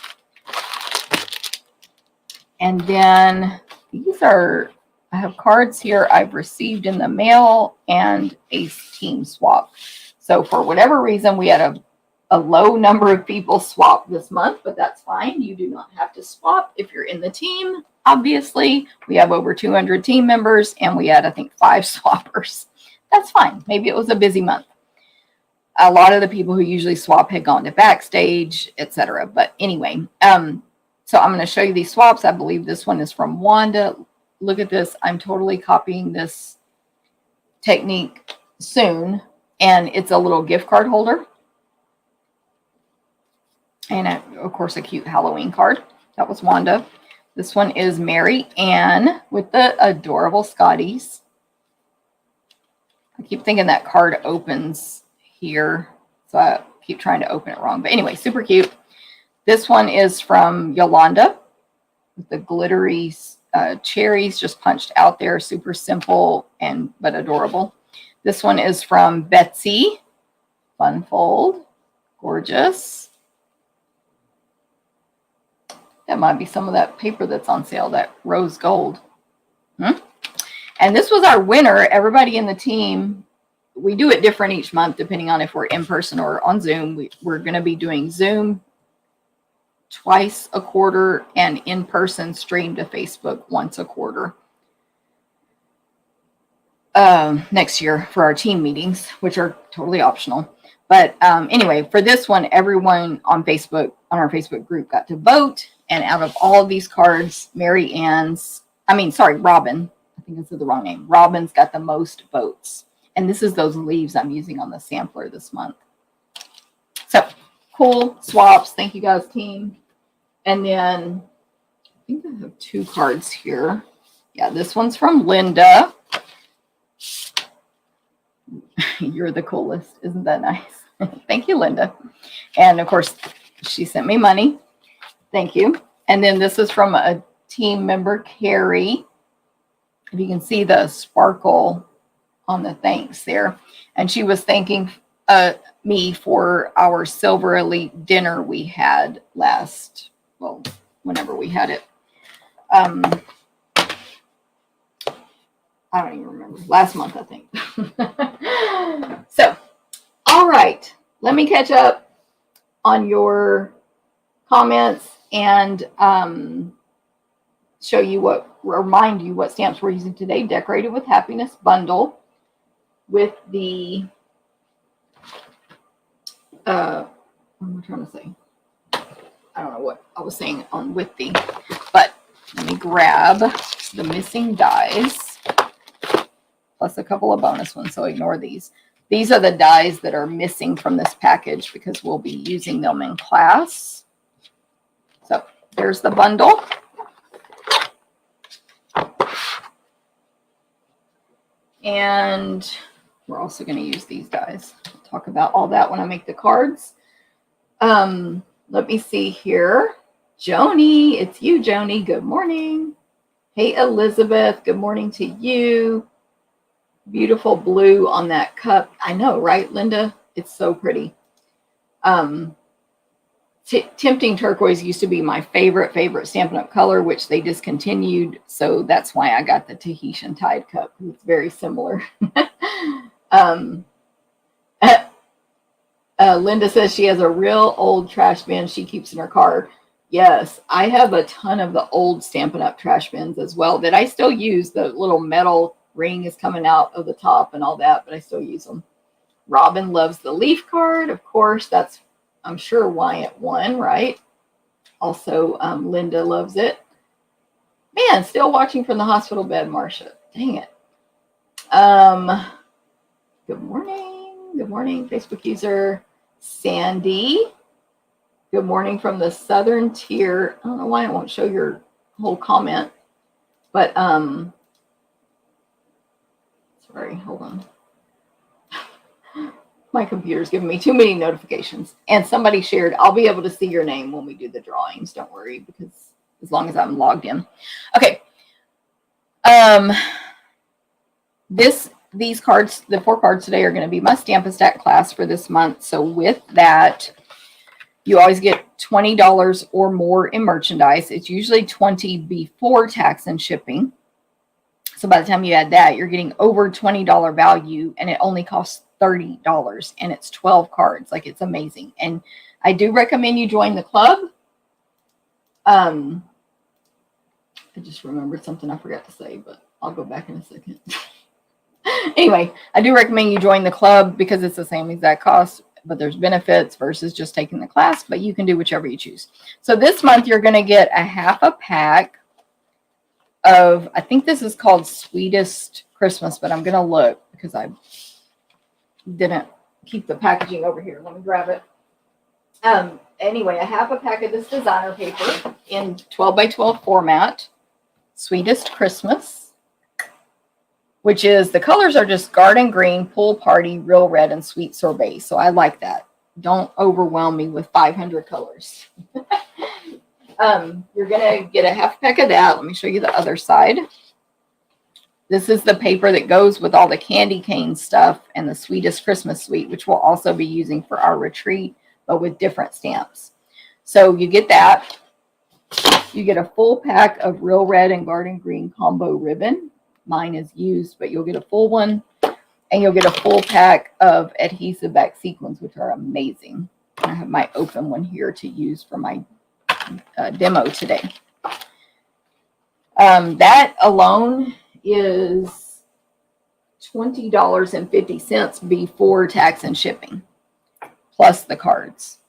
And then these are, I have cards here I've received in the mail and a team swap. So for whatever reason, we had a low number of people swap this month, but that's fine. You do not have to swap if you're in the team. Obviously, we have over 200 team members and we had, I think, 5 swappers. That's fine. Maybe it was a busy month. A lot of the people who usually swap had gone to backstage, etc. But anyway, so I'm going to show you these swaps. I believe this one is from Wanda. Look at this. I'm totally copying this technique soon. And it's a little gift card holder. And of course, a cute Halloween card. That was Wanda. This one is Mary Ann with the adorable Scotties. I keep thinking that card opens here, so I keep trying to open it wrong. But anyway, super cute. This one is from Yolanda with the glittery cherries just punched out there. Super simple but adorable. This one is from Betsy. Fun fold. Gorgeous. That might be some of that paper that's on sale, that rose gold. And this was our winner. Everybody in the team, we do it different each month depending on if we're in person or on Zoom. We're going to be doing Zoom twice a quarter and in-person stream to Facebook once a quarter next year for our team meetings, which are totally optional. But anyway, for this one, everyone on Facebook, on our Facebook group, got to vote. And out of all of these cards, Robin, I think I said the wrong name. Robin's got the most votes. And this is those leaves I'm using on the sampler this month. So cool swaps. Thank you guys, team. And then I think I have 2 cards here. Yeah, this one's from Linda. You're the coolest. Isn't that nice? Thank you, Linda. And of course, she sent me money. Thank you. And then this is from a team member, Carrie. If you can see the sparkle on the thanks there. And she was thanking me for our Silver Elite dinner we had whenever we had it. I don't even remember. Last month, I think. So, all right. Let me catch up on your comments and remind you what stamps we're using today. Decorated with Happiness bundle with the, what am I trying to say? I don't know what I was saying on with the, but let me grab the missing dies plus a couple of bonus ones, so ignore these. These are the dies that are missing from this package because we'll be using them in class. So there's the bundle. And we're also going to use these dies. I'll talk about all that when I make the cards. Let me see here. Joni, it's you, Joni. Good morning. Hey, Elizabeth. Good morning to you. Beautiful blue on that cup. I know, right, Linda? It's so pretty. Tempting turquoise used to be my favorite Stampin' Up color, which they discontinued. So that's why I got the Tahitian Tide cup. It's very similar. Linda says she has a real old trash bin she keeps in her car. Yes, I have a ton of the old Stampin' Up trash bins as well that I still use. The little metal ring is coming out of the top and all that, but I still use them. Robin loves the leaf card. Of course, that's, I'm sure, why it won, right? Also, Linda loves it. Man, still watching from the hospital bed, Marcia. Dang it. Good morning. Good morning, Facebook user Sandy. Good morning from the Southern Tier. I don't know why it won't show your whole comment, but sorry, hold on. My computer's giving me too many notifications. And somebody shared, I'll be able to see your name when we do the drawings. Don't worry, because as long as I'm logged in. Okay. These cards, the 4 cards today, are going to be my Stampin' Stack class for this month. So with that, you always get $20 or more in merchandise. It's usually $20 before tax and shipping. So by the time you add that, you're getting over $20 value, and it only costs $30, and it's 12 cards. Like, it's amazing. And I do recommend you join the club. I just remembered something I forgot to say, but I'll go back in a second. Anyway, I do recommend you join the club because it's the same exact cost, but there's benefits versus just taking the class, but you can do whichever you choose. So this month you're going to get a half a pack of, I think this is called Sweetest Christmas, but I'm going to look because I didn't keep the packaging over here. Let me grab it. Anyway, a half a pack of this designer paper in 12 by 12 format, Sweetest Christmas, which is, the colors are just garden green, pool party, real red, and sweet sorbet. So I like that. Don't overwhelm me with 500 colors. You're going to get a half pack of that. Let me show you the other side. This is the paper that goes with all the candy cane stuff and the Sweetest Christmas suite, which we'll also be using for our retreat, but with different stamps. So you get that. You get a full pack of real red and garden green combo ribbon. Mine is used, but you'll get a full one. And you'll get a full pack of adhesive back sequins, which are amazing. I have my open one here to use for my demo today. That alone is $20.50 before tax and shipping, plus the cards,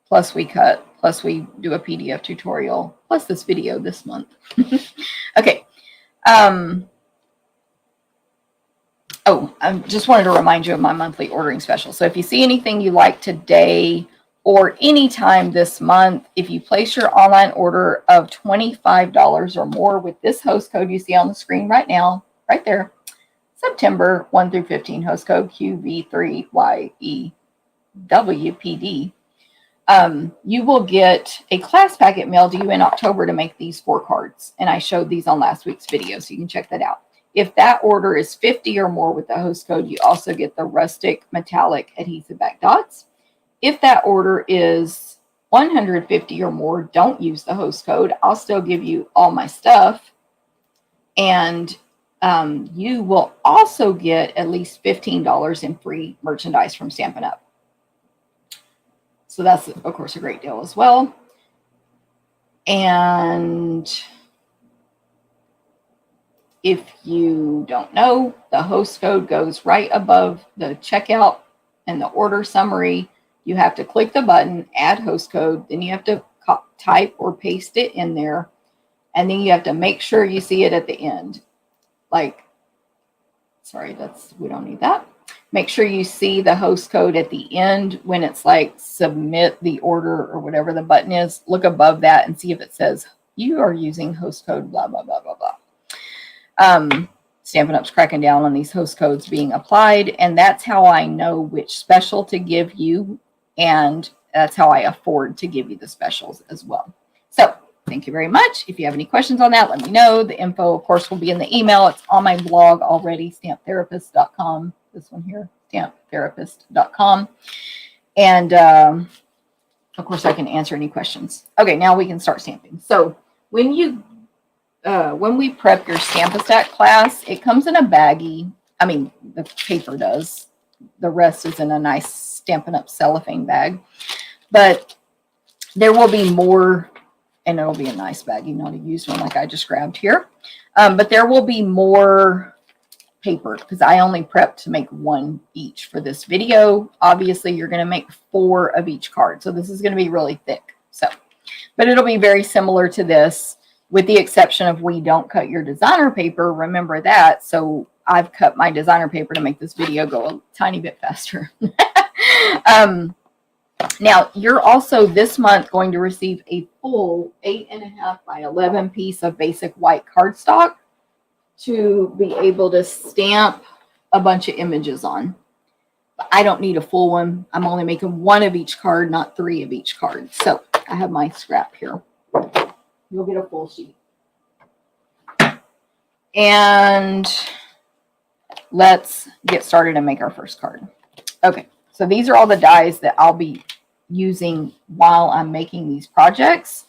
plus we cut, plus we do a PDF tutorial, plus this video this month. Okay. I just wanted to remind you of my monthly ordering special. So if you see anything you like today or anytime this month, if you place your online order of $25 or more with this host code you see on the screen right now, right there, September 1 through 15, host code QV3YEWPD, you will get a class packet mailed to you in October to make these 4 cards. And I showed these on last week's video, so you can check that out. If that order is 50 or more with the host code, you also get the rustic metallic adhesive back dots. If that order is 150 or more, don't use the host code. I'll still give you all my stuff. And you will also get at least $15 in free merchandise from Stampin' Up. So that's, of course, a great deal as well. And if you don't know, the host code goes right above the checkout and the order summary. You have to click the button, add host code, then you have to type or paste it in there, and then you have to make sure you see it at the end. Like, sorry, we don't need that. Make sure you see the host code at the end when it's like submit the order or whatever the button is. Look above that and see if it says you are using host code blah, blah, blah, blah, blah. Stampin' Up's cracking down on these host codes being applied, and that's how I know which special to give you, and that's how I afford to give you the specials as well. So thank you very much. If you have any questions on that, let me know. The info, of course, will be in the email. It's on my blog already, stamptherapist.com. This one here, stamptherapist.com. And of course, I can answer any questions. Okay, now we can start stamping. So when we prep your Stampin' Stack class, it comes in a baggie. I mean, the paper does. The rest is in a nice Stampin' Up cellophane bag. But there will be more, and it'll be a nice baggie, not a used one like I just grabbed here. But there will be more paper because I only prepped to make 1 each for this video. Obviously, you're going to make 4 of each card. So this is going to be really thick. But it'll be very similar to this, with the exception of we don't cut your designer paper. Remember that. So I've cut my designer paper to make this video go a tiny bit faster. Now, you're also this month going to receive a full 8.5 by 11 piece of basic white cardstock to be able to stamp a bunch of images on. I don't need a full one. I'm only making one of each card, not 3 of each card. So I have my scrap here. You'll get a full sheet. And let's get started and make our first card. Okay, so these are all the dies that I'll be using while I'm making these projects.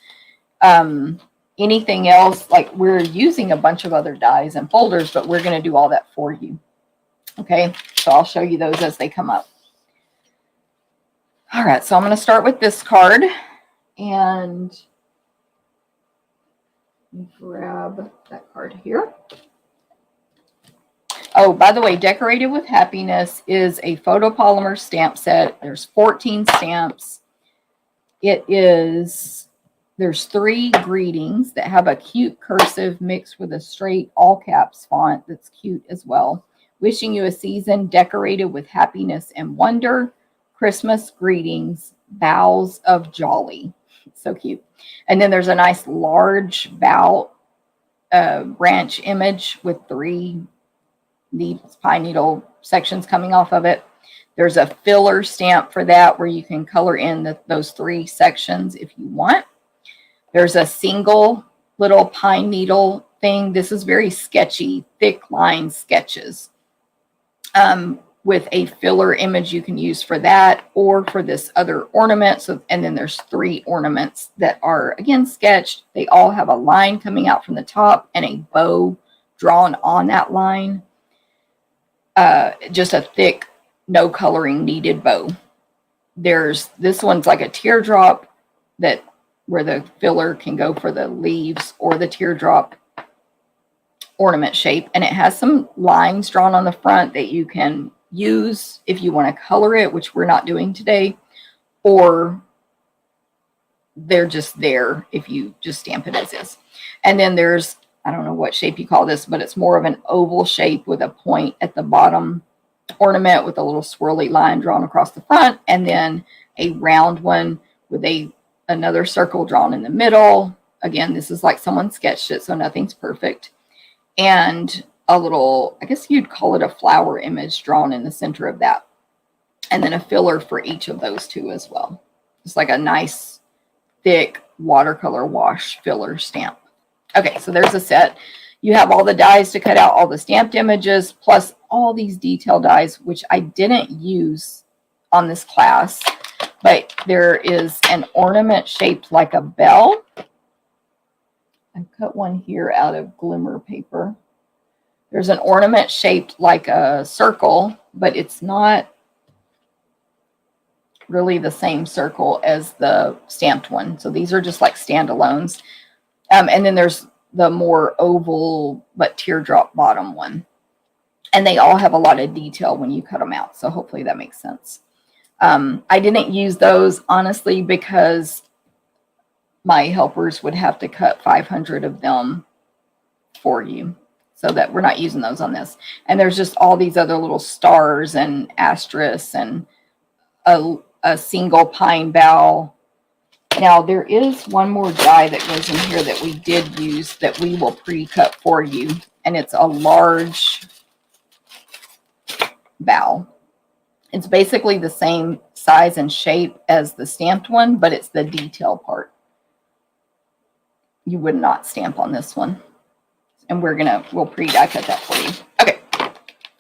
Anything else, like we're using a bunch of other dies and folders, but we're going to do all that for you. Okay, so I'll show you those as they come up. All right, so I'm going to start with this card, and grab that card here. Oh, by the way, Decorated with Happiness is a photopolymer stamp set. There's 14 stamps. There's 3 greetings that have a cute cursive mixed with a straight all caps font that's cute as well. Wishing you a season decorated with happiness and wonder. Christmas greetings, boughs of jolly. So cute. And then there's a nice large bough branch image with 3 pine needle sections coming off of it. There's a filler stamp for that where you can color in those 3 sections if you want. There's a single little pine needle thing. This is very sketchy, thick line sketches. With a filler image you can use for that or for this other ornament. So, and then there's 3 ornaments that are, again, sketched. They all have a line coming out from the top and a bow drawn on that line. Just a thick, no coloring needed bow. This one's like a teardrop where the filler can go for the leaves or the teardrop ornament shape. And it has some lines drawn on the front that you can use if you want to color it, which we're not doing today, or they're just there if you just stamp it as is. And then there's, I don't know what shape you call this, but it's more of an oval shape with a point at the bottom ornament with a little swirly line drawn across the front, and then a round one with another circle drawn in the middle. Again, this is like someone sketched it, so nothing's perfect. And a little, I guess you'd call it a flower image drawn in the center of that. And then a filler for each of those 2 as well. It's like a nice, thick watercolor wash filler stamp. Okay, so there's a set. You have all the dies to cut out all the stamped images, plus all these detail dies, which I didn't use on this class. But there is an ornament shaped like a bell. I cut one here out of glimmer paper. There's an ornament shaped like a circle, but it's not really the same circle as the stamped one. So these are just like standalones. And then there's the more oval but teardrop bottom one. And they all have a lot of detail when you cut them out. So hopefully that makes sense. I didn't use those, honestly, because my helpers would have to cut 500 of them for you. So that we're not using those on this. And there's just all these other little stars and asterisks and a single pine bough. Now, there is one more die that goes in here that we did use that we will pre-cut for you. And it's a large bough. It's basically the same size and shape as the stamped one, but it's the detail part. You would not stamp on this one. And we'll pre-die cut that for you. Okay,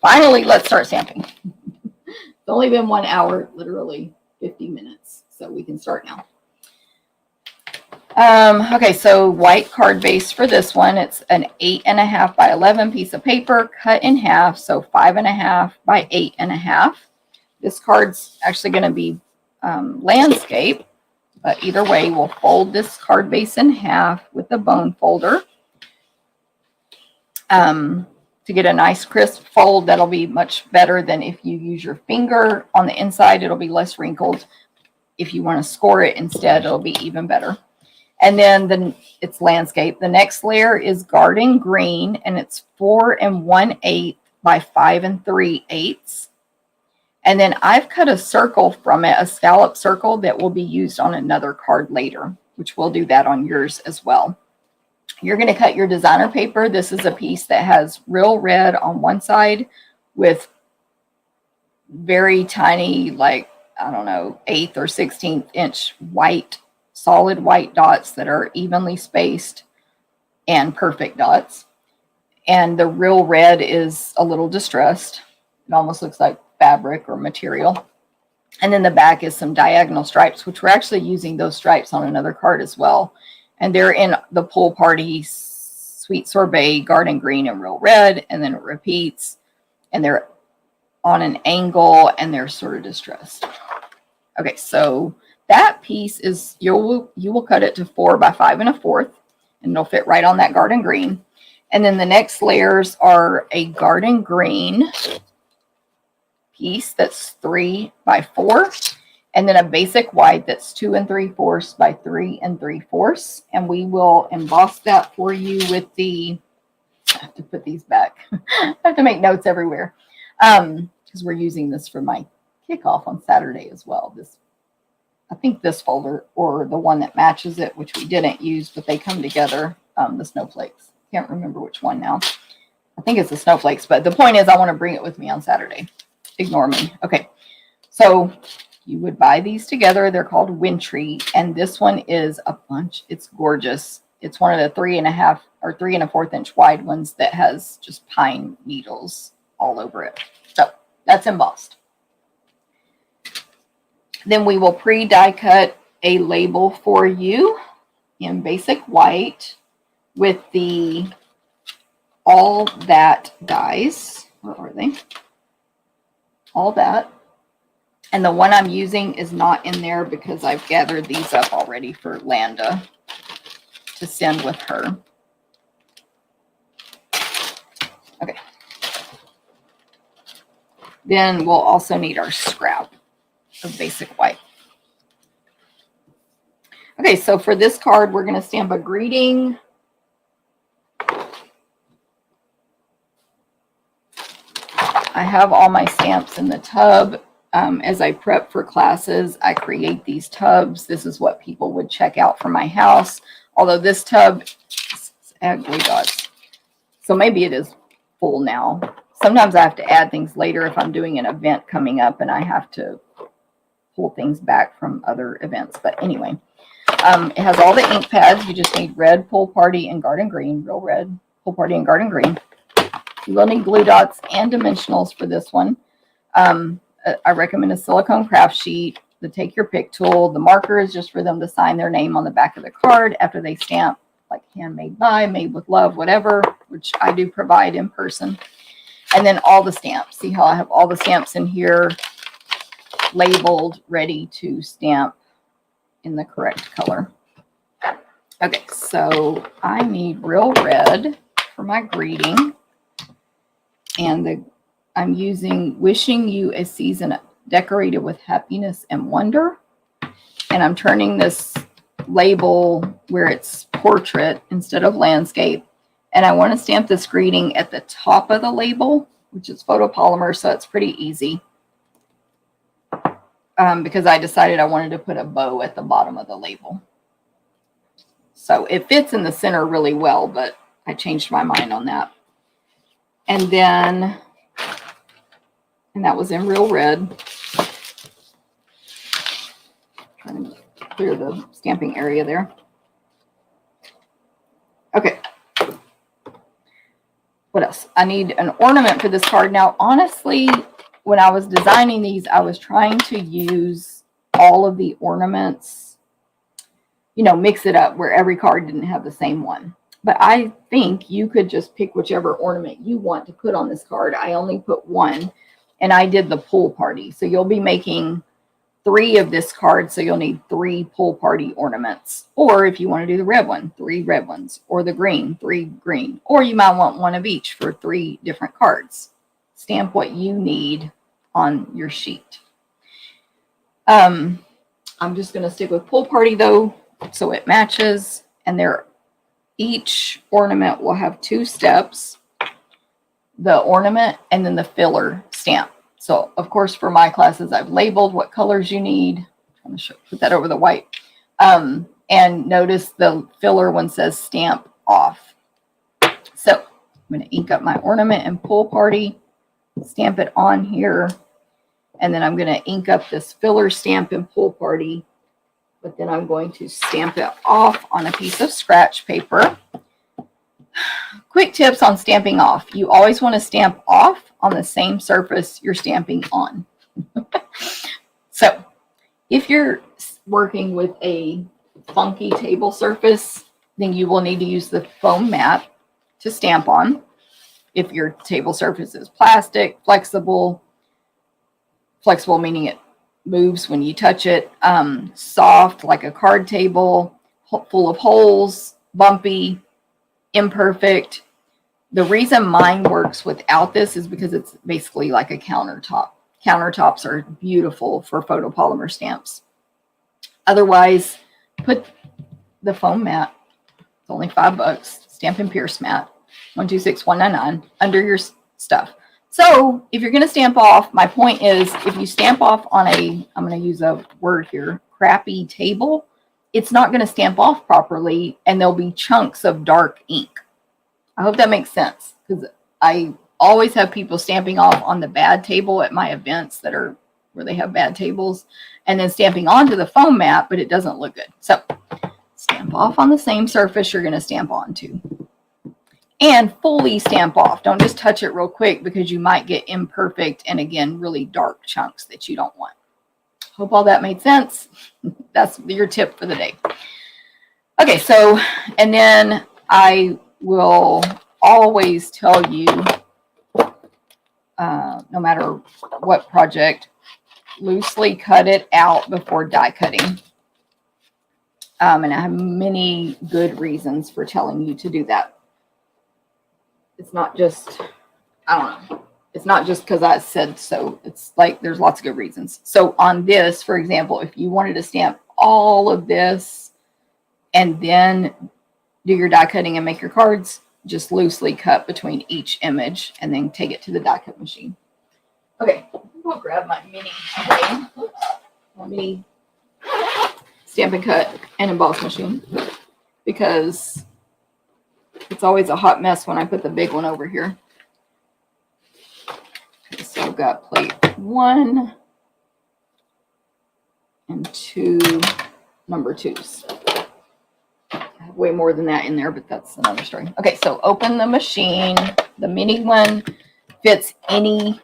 finally, let's start stamping. It's only been 1 hour, literally 50 minutes. So we can start now. Okay, so white card base for this one. It's an 8.5 by 11 piece of paper cut in half. So 5.5 by 8.5. This card's actually going to be landscape. But either way, we'll fold this card base in half with the bone folder. To get a nice crisp fold that'll be much better than if you use your finger on the inside. It'll be less wrinkled. If you want to score it instead, it'll be even better. And then it's landscape. The next layer is garden green, and it's 4 1/8 by 5 3/8. And then I've cut a circle from it, a scallop circle that will be used on another card later, which we'll do that on yours as well. You're going to cut your designer paper. This is a piece that has real red on one side with very tiny, like, I don't know, 1/8 or 16th inch white, solid white dots that are evenly spaced and perfect dots. And the real red is a little distressed. It almost looks like fabric or material. And then the back is some diagonal stripes, which we're actually using those stripes on another card as well. And they're in the Pool Party Sweet Sorbet Garden Green and Real Red. And then it repeats. And they're on an angle and they're sort of distressed. Okay, so that piece is, you will cut it to 4 by 5 1/4. And it'll fit right on that garden green. And then the next layers are a garden green piece that's 3 by 4, and then a basic white that's 2 3/4 by 3 3/4. And we will emboss that for you with the, I have to put these back. I have to make notes everywhere because we're using this for my kickoff on Saturday as well. I think this folder or the one that matches it, which we didn't use, but they come together, the snowflakes. Can't remember which one now. I think it's the snowflakes, but the point is I want to bring it with me on Saturday. Ignore me. Okay, so you would buy these together. They're called Wintry, and this one is a bunch. It's gorgeous. It's one of the 3 1/2 or 3 1/4 inch wide ones that has just pine needles all over it. So that's embossed. Then we will pre-die cut a label for you in basic white with the All That dies. Where are they? All That. And the one I'm using is not in there because I've gathered these up already for Landa to send with her. Okay. Then we'll also need our scrap of basic white. Okay, so for this card, we're going to stamp a greeting. I have all my stamps in the tub. As I prep for classes, I create these tubs. This is what people would check out from my house. Although this tub is ugly dots. So maybe it is full now. Sometimes I have to add things later if I'm doing an event coming up and I have to pull things back from other events. But anyway, it has all the ink pads. You just need red, Pool Party, and Garden Green. Real red, Pool Party, and Garden Green. You will need glue dots and dimensionals for this one. I recommend a silicone craft sheet, the take your pick tool. The marker is just for them to sign their name on the back of the card after they stamp, like handmade by, made with love, whatever, which I do provide in person. And then all the stamps. See how I have all the stamps in here labeled, ready to stamp in the correct color. Okay, so I need real red for my greeting. And I'm using Wishing You a Season Decorated with Happiness and Wonder. And I'm turning this label where it's portrait instead of landscape. And I want to stamp this greeting at the top of the label, which is photopolymer, so it's pretty easy. Because I decided I wanted to put a bow at the bottom of the label. So it fits in the center really well, but I changed my mind on that. And then, and that was in real red. Trying to clear the stamping area there. Okay. What else? I need an ornament for this card. Now, honestly, when I was designing these, I was trying to use all of the ornaments, you know, mix it up where every card didn't have the same one. But I think you could just pick whichever ornament you want to put on this card. I only put one, and I did the Pool Party. So you'll be making 3 of this card, so you'll need 3 Pool Party ornaments. Or if you want to do the red one, 3 red ones. Or the green, 3 green. Or you might want one of each for 3 different cards. Stamp what you need on your sheet. I'm just going to stick with Pool Party, though, so it matches. And each ornament will have 2 steps. The ornament and then the filler stamp. So, of course, for my classes, I've labeled what colors you need. I'm trying to put that over the white. And notice the filler one says stamp off. So, I'm going to ink up my ornament and Pool Party, stamp it on here. And then I'm going to ink up this filler stamp in Pool Party, but then I'm going to stamp it off on a piece of scratch paper. Quick tips on stamping off. You always want to stamp off on the same surface you're stamping on. So if you're working with a funky table surface, then you will need to use the foam mat to stamp on. If your table surface is plastic, flexible meaning it moves when you touch it, soft like a card table, full of holes, bumpy, imperfect. The reason mine works without this is because it's basically like a countertop. Countertops are beautiful for photopolymer stamps. Otherwise, put the foam mat, it's only $5, Stampin' Pierce mat, 126199, under your stuff. So if you're going to stamp off, my point is, if you stamp off on a, I'm going to use a word here, crappy table, it's not going to stamp off properly, and there'll be chunks of dark ink. I hope that makes sense, because I always have people stamping off on the bad table at my events that are where they have bad tables, and then stamping onto the foam mat, but it doesn't look good. So stamp off on the same surface you're going to stamp onto. And fully stamp off. Don't just touch it real quick, because you might get imperfect and, again, really dark chunks that you don't want. Hope all that made sense. That's your tip for the day. Okay, so, and then I will always tell you, no matter what project, loosely cut it out before die cutting. And I have many good reasons for telling you to do that. It's not just, I don't know. It's not just because I said so. It's like there's lots of good reasons. So on this, for example, if you wanted to stamp all of this and then do your die cutting and make your cards, just loosely cut between each image and then take it to the die cut machine. Okay, I'll grab my mini Stampin' Cut and emboss machine, because it's always a hot mess when I put the big one over here. Okay, so I've got plate 1 and 2 number 2s. I have way more than that in there, but that's another story. Okay, so open the machine. The mini one fits any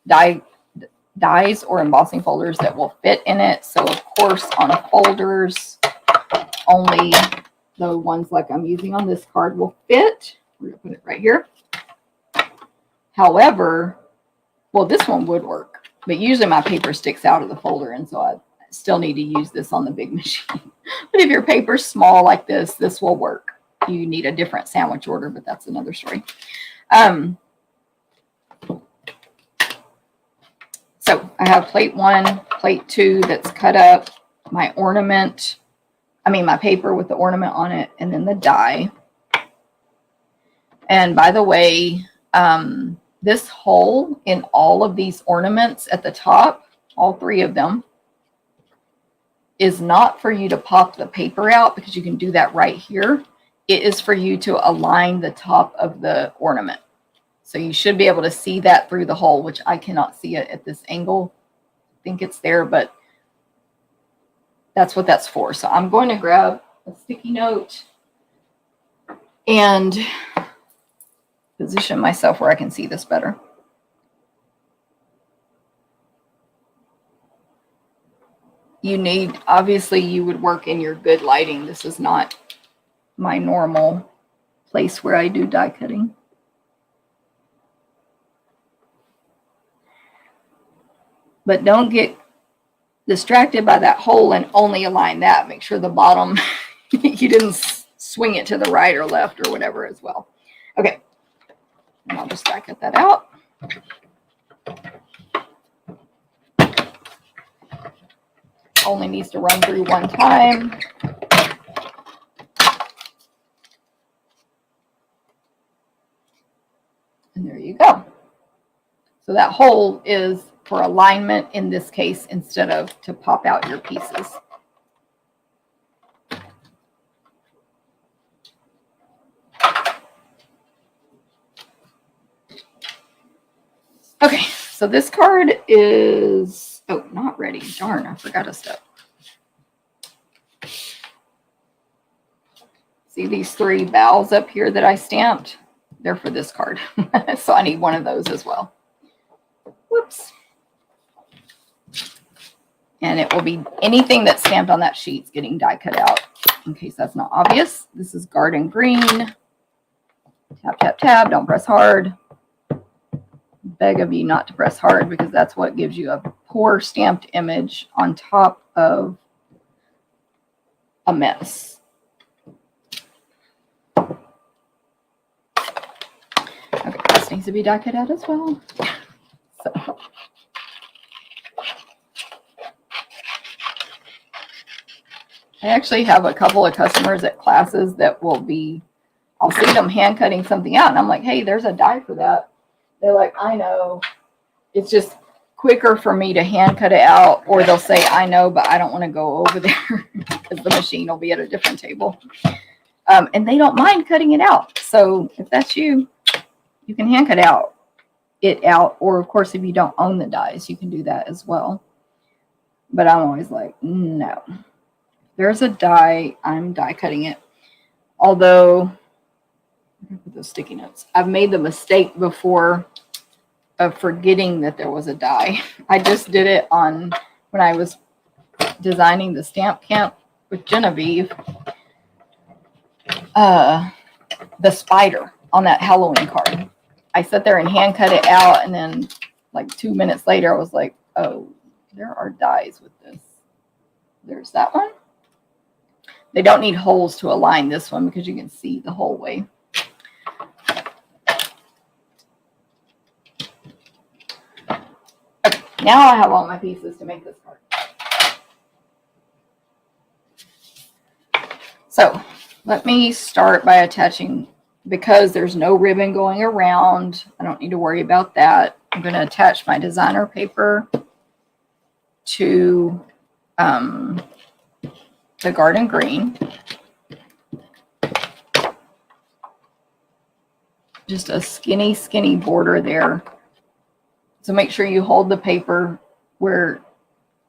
dies or embossing folders that will fit in it. So, of course, on folders, only the ones like I'm using on this card will fit. We're going to put it right here. However, well, this one would work, but usually my paper sticks out of the folder, and so I still need to use this on the big machine. But if your paper's small like this, this will work. You need a different sandwich order, but that's another story. So I have plate 1, plate 2 that's cut up, my ornament, my paper with the ornament on it, and then the die. And by the way, this hole in all of these ornaments at the top, all 3 of them, is not for you to pop the paper out, because you can do that right here. It is for you to align the top of the ornament. So you should be able to see that through the hole, which I cannot see it at this angle. I think it's there, but that's what that's for. So I'm going to grab a sticky note and position myself where I can see this better. You need, obviously you would work in your good lighting. This is not my normal place where I do die cutting. But don't get distracted by that hole and only align that. Make sure the bottom, you didn't swing it to the right or left or whatever as well. Okay, and I'll just die cut that out. Only needs to run through one time. And there you go. So that hole is for alignment in this case, instead of to pop out your pieces. Okay, So this card is, oh, not ready. Darn, I forgot a step. See these 3 bowels up here that I stamped? They're for this card. So I need one of those as well. Whoops. And it will be anything that's stamped on that sheet's getting die cut out, in case that's not obvious. This is garden green. Tap, tap, tap. Don't press hard. Beg of you not to press hard, because that's what gives you a poor stamped image on top of a mess. Okay, this needs to be die cut out as well. So. I actually have a couple of customers at classes that will be, I'll see them hand cutting something out, and I'm like, hey, there's a die for that. They're like, I know. It's just quicker for me to hand cut it out, or they'll say, I know, but I don't want to go over there because the machine will be at a different table. And they don't mind cutting it out. So if that's you, you can hand cut it out. Or, of course, if you don't own the dies, you can do that as well. But I'm always like, no. There's a die, I'm die cutting it. Although, put those sticky notes. I've made the mistake before of forgetting that there was a die. I just did it on when I was designing the stamp camp with Genevieve. The spider on that Halloween card. I sat there and hand cut it out, and then like 2 minutes later, I was like, oh, there are dies with this. There's that one. They don't need holes to align this one because you can see the whole way. Okay, now I have all my pieces to make this card. So let me start by attaching, because there's no ribbon going around, I don't need to worry about that. I'm going to attach my designer paper to the garden green. Just a skinny border there. So make sure you hold the paper where,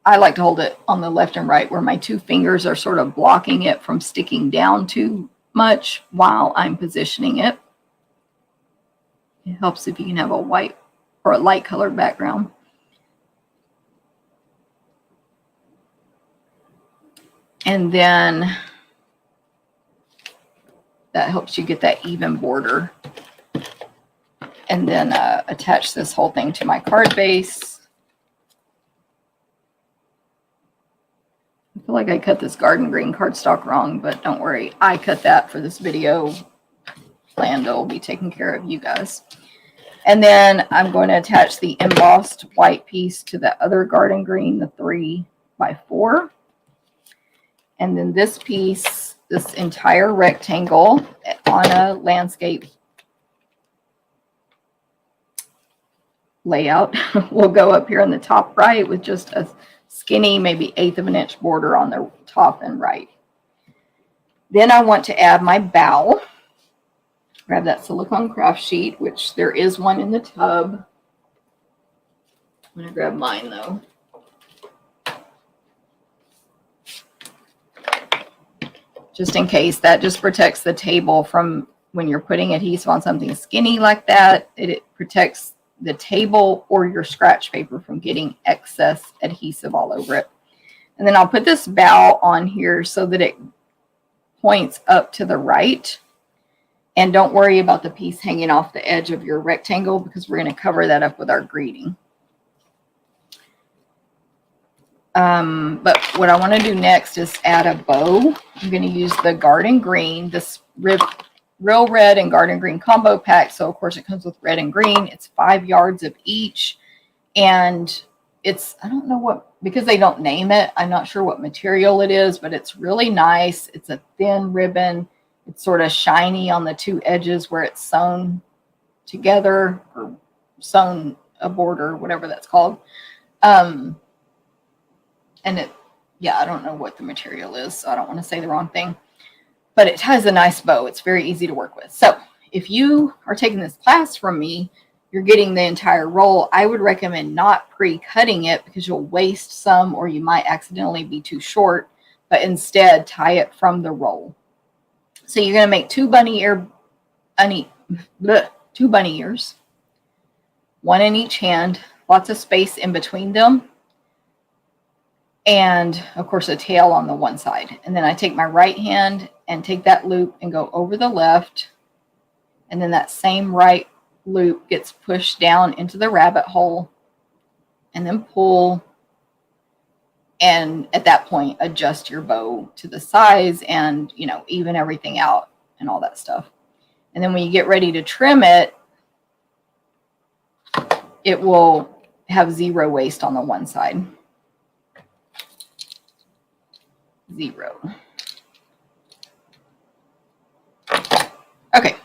I like to hold it on the left and right, where my 2 fingers are sort of blocking it from sticking down too much while I'm positioning it. It helps if you can have a white or a light colored background. And then that helps you get that even border. And then attach this whole thing to my card base. I feel like I cut this garden green cardstock wrong, but don't worry. I cut that for this video. Lando will be taking care of you guys. And then I'm going to attach the embossed white piece to the other garden green, the 3x4. And then this piece, this entire rectangle on a landscape layout will go up here in the top right with just a skinny, maybe 1/8 of an inch border on the top and right. Then I want to add my bow. Grab that silicone craft sheet, which there is one in the tub. I'm going to grab mine though. Just in case, that just protects the table from when you're putting adhesive on something skinny like that. It protects the table or your scratch paper from getting excess adhesive all over it. And then I'll put this bow on here so that it points up to the right. And don't worry about the piece hanging off the edge of your rectangle, because we're going to cover that up with our greeting. But what I want to do next is add a bow. I'm going to use the garden green, this real red and garden green combo pack. So of course it comes with red and green. It's 5 yards of each. And it's, I don't know what, because they don't name it, I'm not sure what material it is, but it's really nice. It's a thin ribbon. It's sort of shiny on the 2 edges where it's sewn together, or sewn a border, whatever that's called. And it, yeah, I don't know what the material is, so I don't want to say the wrong thing. But it has a nice bow. It's very easy to work with. So if you are taking this class from me, you're getting the entire roll, I would recommend not pre-cutting it because you'll waste some or you might accidentally be too short, but instead tie it from the roll. So you're going to make two bunny ears, one in each hand, lots of space in between them, and of course a tail on the one side. And then I take my right hand and take that loop and go over the left, and then that same right loop gets pushed down into the rabbit hole, and then pull, and at that point adjust your bow to the size and, you know, even everything out and all that stuff. And then when you get ready to trim it, it will have zero waste on the one side. Zero. Okay,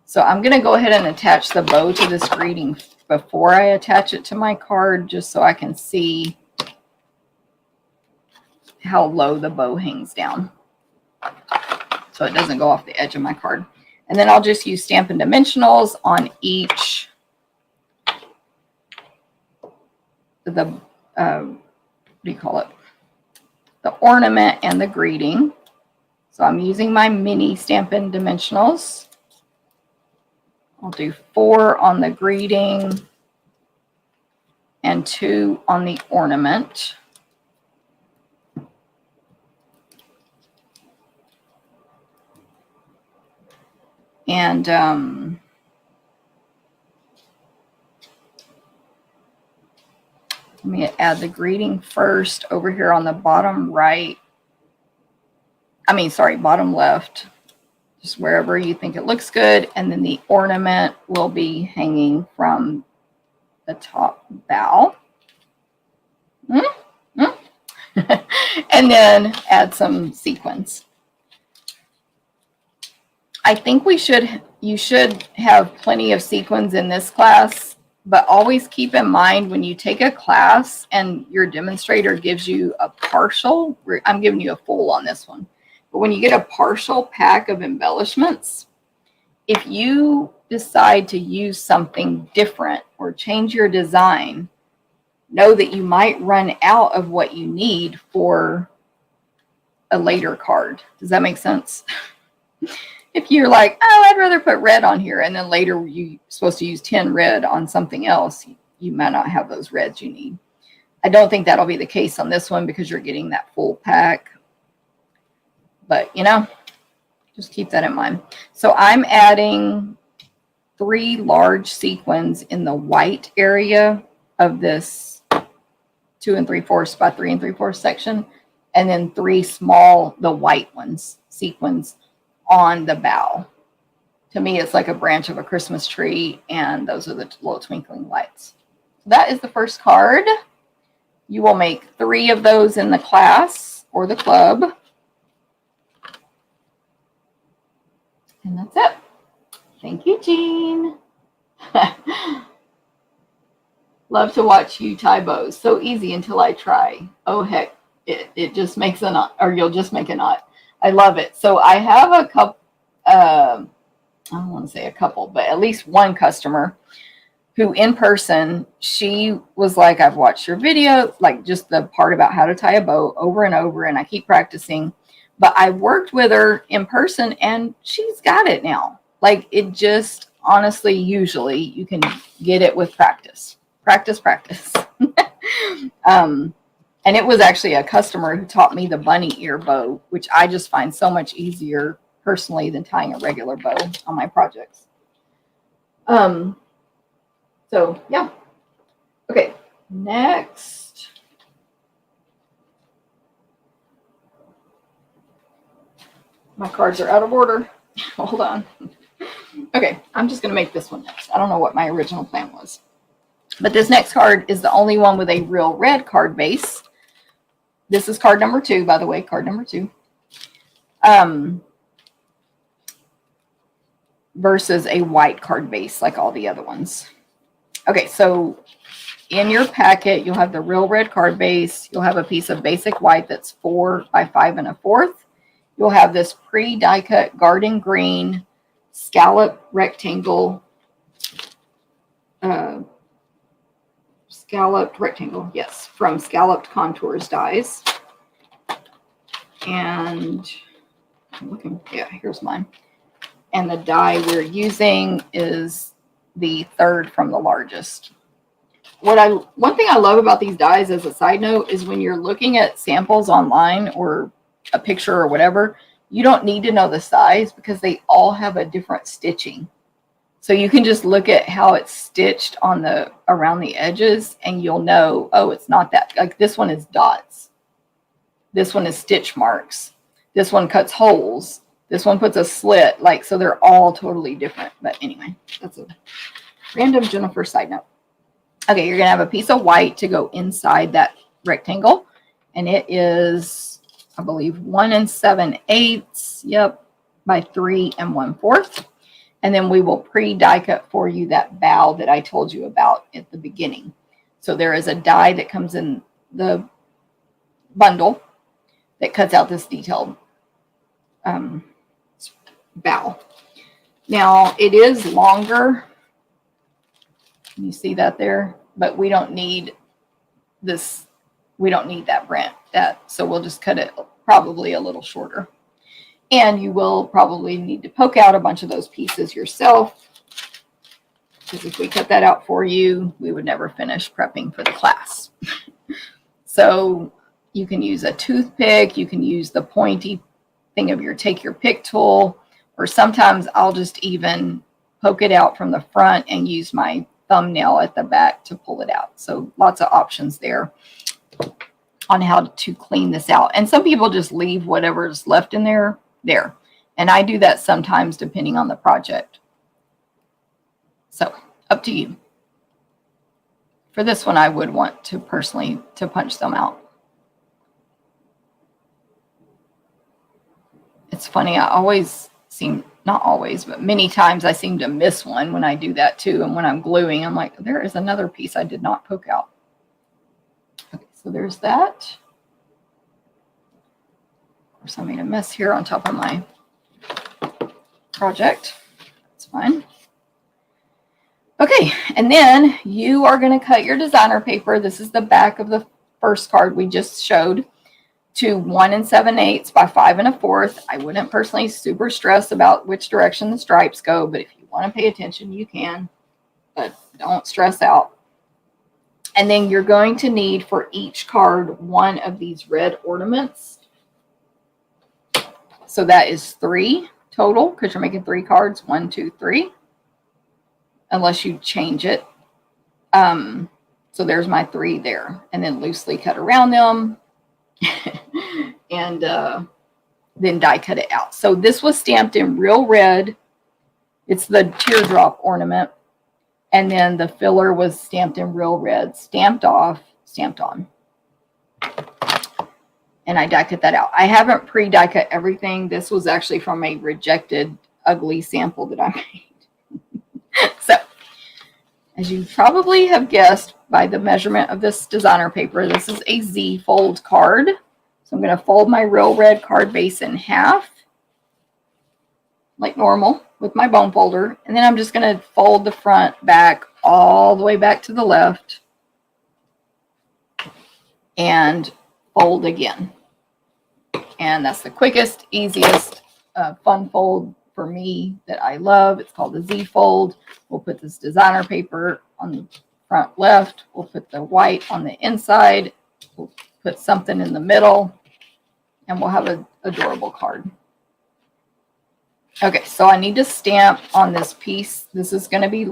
so I'm going to go ahead and attach the bow to this greeting before I attach it to my card, just so I can see how low the bow hangs down, so it doesn't go off the edge of my card. And then I'll just use Stampin' Dimensionals on each the what do you call it? The ornament and the greeting. So I'm using my mini Stampin' Dimensionals. I'll do 4 on the greeting and 2 on the ornament. And let me add the greeting first over here on the bottom right. Bottom left, just wherever you think it looks good. And then the ornament will be hanging from the top bow. And then add some sequins. I think you should have plenty of sequins in this class, but always keep in mind when you take a class and your demonstrator gives you a partial, I'm giving you a full on this one, but when you get a partial pack of embellishments, if you decide to use something different or change your design, know that you might run out of what you need for a later card. Does that make sense? If you're like, oh, I'd rather put red on here, and then later you're supposed to use 10 red on something else, you might not have those reds you need. I don't think that'll be the case on this one because you're getting that full pack. But, you know, just keep that in mind. So I'm adding 3 large sequins in the white area of this 2 3/4 by 3 3/4 section, and then 3 small, the white ones, sequins on the bow. To me, it's like a branch of a Christmas tree, and those are the little twinkling lights. That is the first card. You will make 3 of those in the class or the club. And that's it. Thank you, Jean. Love to watch you tie bows. So easy until I try. Oh, heck. It just makes a knot, or you'll just make a knot. I love it. So I have a couple, I don't want to say a couple, but at least one customer who in person, she was like, I've watched your video, like just the part about how to tie a bow over and over, and I keep practicing. But I worked with her in person and she's got it now. Like it just, honestly, usually you can get it with practice. Practice. And it was actually a customer who taught me the bunny ear bow, which I just find so much easier personally than tying a regular bow on my projects. So yeah. Okay, next. My cards are out of order. Hold on. Okay, I'm just going to make this one next. I don't know what my original plan was. But this next card is the only one with a real red card base. This is card number 2, by the way, card number 2. Versus a white card base like all the other ones. Okay, so in your packet, you'll have the real red card base. You'll have a piece of basic white that's 4 by 5 1/4. You'll have this pre-die cut garden green scallop rectangle uh, scalloped rectangle, yes, from Scalloped Contours dies. And I'm looking, yeah, here's mine. And the die we're using is the third from the largest. One thing I love about these dies as a side note is when you're looking at samples online or a picture or whatever, you don't need to know the size because they all have a different stitching. So you can just look at how it's stitched on the around the edges and you'll know, oh, it's not that. Like this one is dots. This one is stitch marks. This one cuts holes. This one puts a slit. Like, so they're all totally different. But anyway, that's a random Jennifer side note. Okay, you're going to have a piece of white to go inside that rectangle. And it is, I believe, 1 7/8, yep, by 3 1/4. And then we will pre-die cut for you that bow that I told you about at the beginning. So there is a die that comes in the bundle that cuts out this detailed bow. Now, it is longer. Can you see that there? But we don't need this. We don't need that so we'll just cut it probably a little shorter. And you will probably need to poke out a bunch of those pieces yourself, because if we cut that out for you, we would never finish prepping for the class. So you can use a toothpick, you can use the pointy thing of your take your pick tool, or sometimes I'll just even poke it out from the front and use my thumbnail at the back to pull it out. So lots of options there on how to clean this out. And some people just leave whatever's left in there. And I do that sometimes depending on the project. So up to you. For this one, I would want to personally to punch them out. It's funny, I always seem, not always, but many times I seem to miss one when I do that too. And when I'm gluing, I'm like, there is another piece I did not poke out. Okay, so there's that. Of course, I made a mess here on top of my project. That's fine. Okay, and then you are going to cut your designer paper. This is the back of the first card we just showed, to 1 7/8 by 5 1/4. I wouldn't personally super stress about which direction the stripes go, but if you want to pay attention, you can, but don't stress out. And then you're going to need for each card one of these red ornaments. So that is 3 total, because you're making 3 cards, 1, 2, 3, unless you change it. So there's my 3 there, and then loosely cut around them. And then die cut it out. So this was stamped in real red. It's the teardrop ornament. And then the filler was stamped in real red, stamped off, stamped on. And I die cut that out. I haven't pre-die cut everything. This was actually from a rejected ugly sample that I made. So as you probably have guessed by the measurement of this designer paper, this is a Z fold card. So I'm going to fold my real red card base in half, like normal, with my bone folder. And then I'm just going to fold the front back all the way back to the left and fold again. And that's the quickest, easiest, fun fold for me that I love. It's called the Z fold. We'll put this designer paper on the front left. We'll put the white on the inside. We'll put something in the middle, and we'll have an adorable card. Okay, so I need to stamp on this piece. This is going to be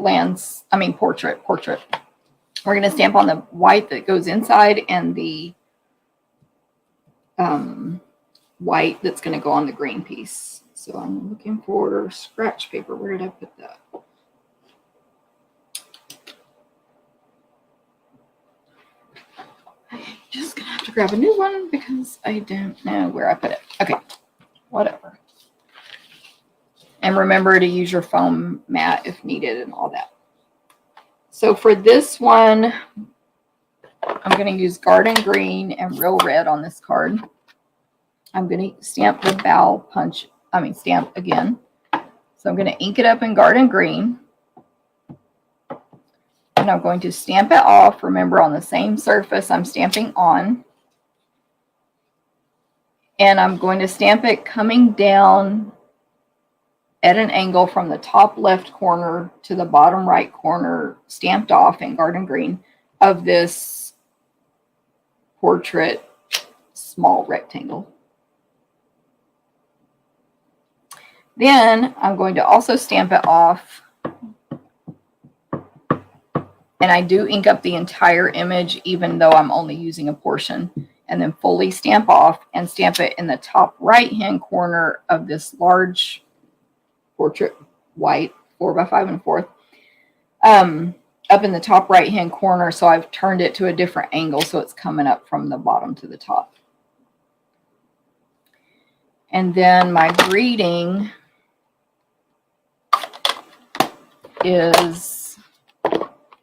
portrait. We're going to stamp on the white that goes inside and the white that's going to go on the green piece. So I'm looking for scratch paper. Where did I put that? I'm just going to have to grab a new one because I don't know where I put it. Okay, whatever. And remember to use your foam mat if needed and all that. So for this one, I'm going to use garden green and real red on this card. I'm going to stamp the bow stamp again. So I'm going to ink it up in garden green. And I'm going to stamp it off. Remember, on the same surface I'm stamping on. And I'm going to stamp it coming down at an angle from the top left corner to the bottom right corner, stamped off in garden green, of this portrait small rectangle. Then I'm going to also stamp it off. And I do ink up the entire image, even though I'm only using a portion. And then fully stamp off and stamp it in the top right-hand corner of this large portrait white 4 by 5 1/4, up in the top right-hand corner. So I've turned it to a different angle, so it's coming up from the bottom to the top. And then my greeting is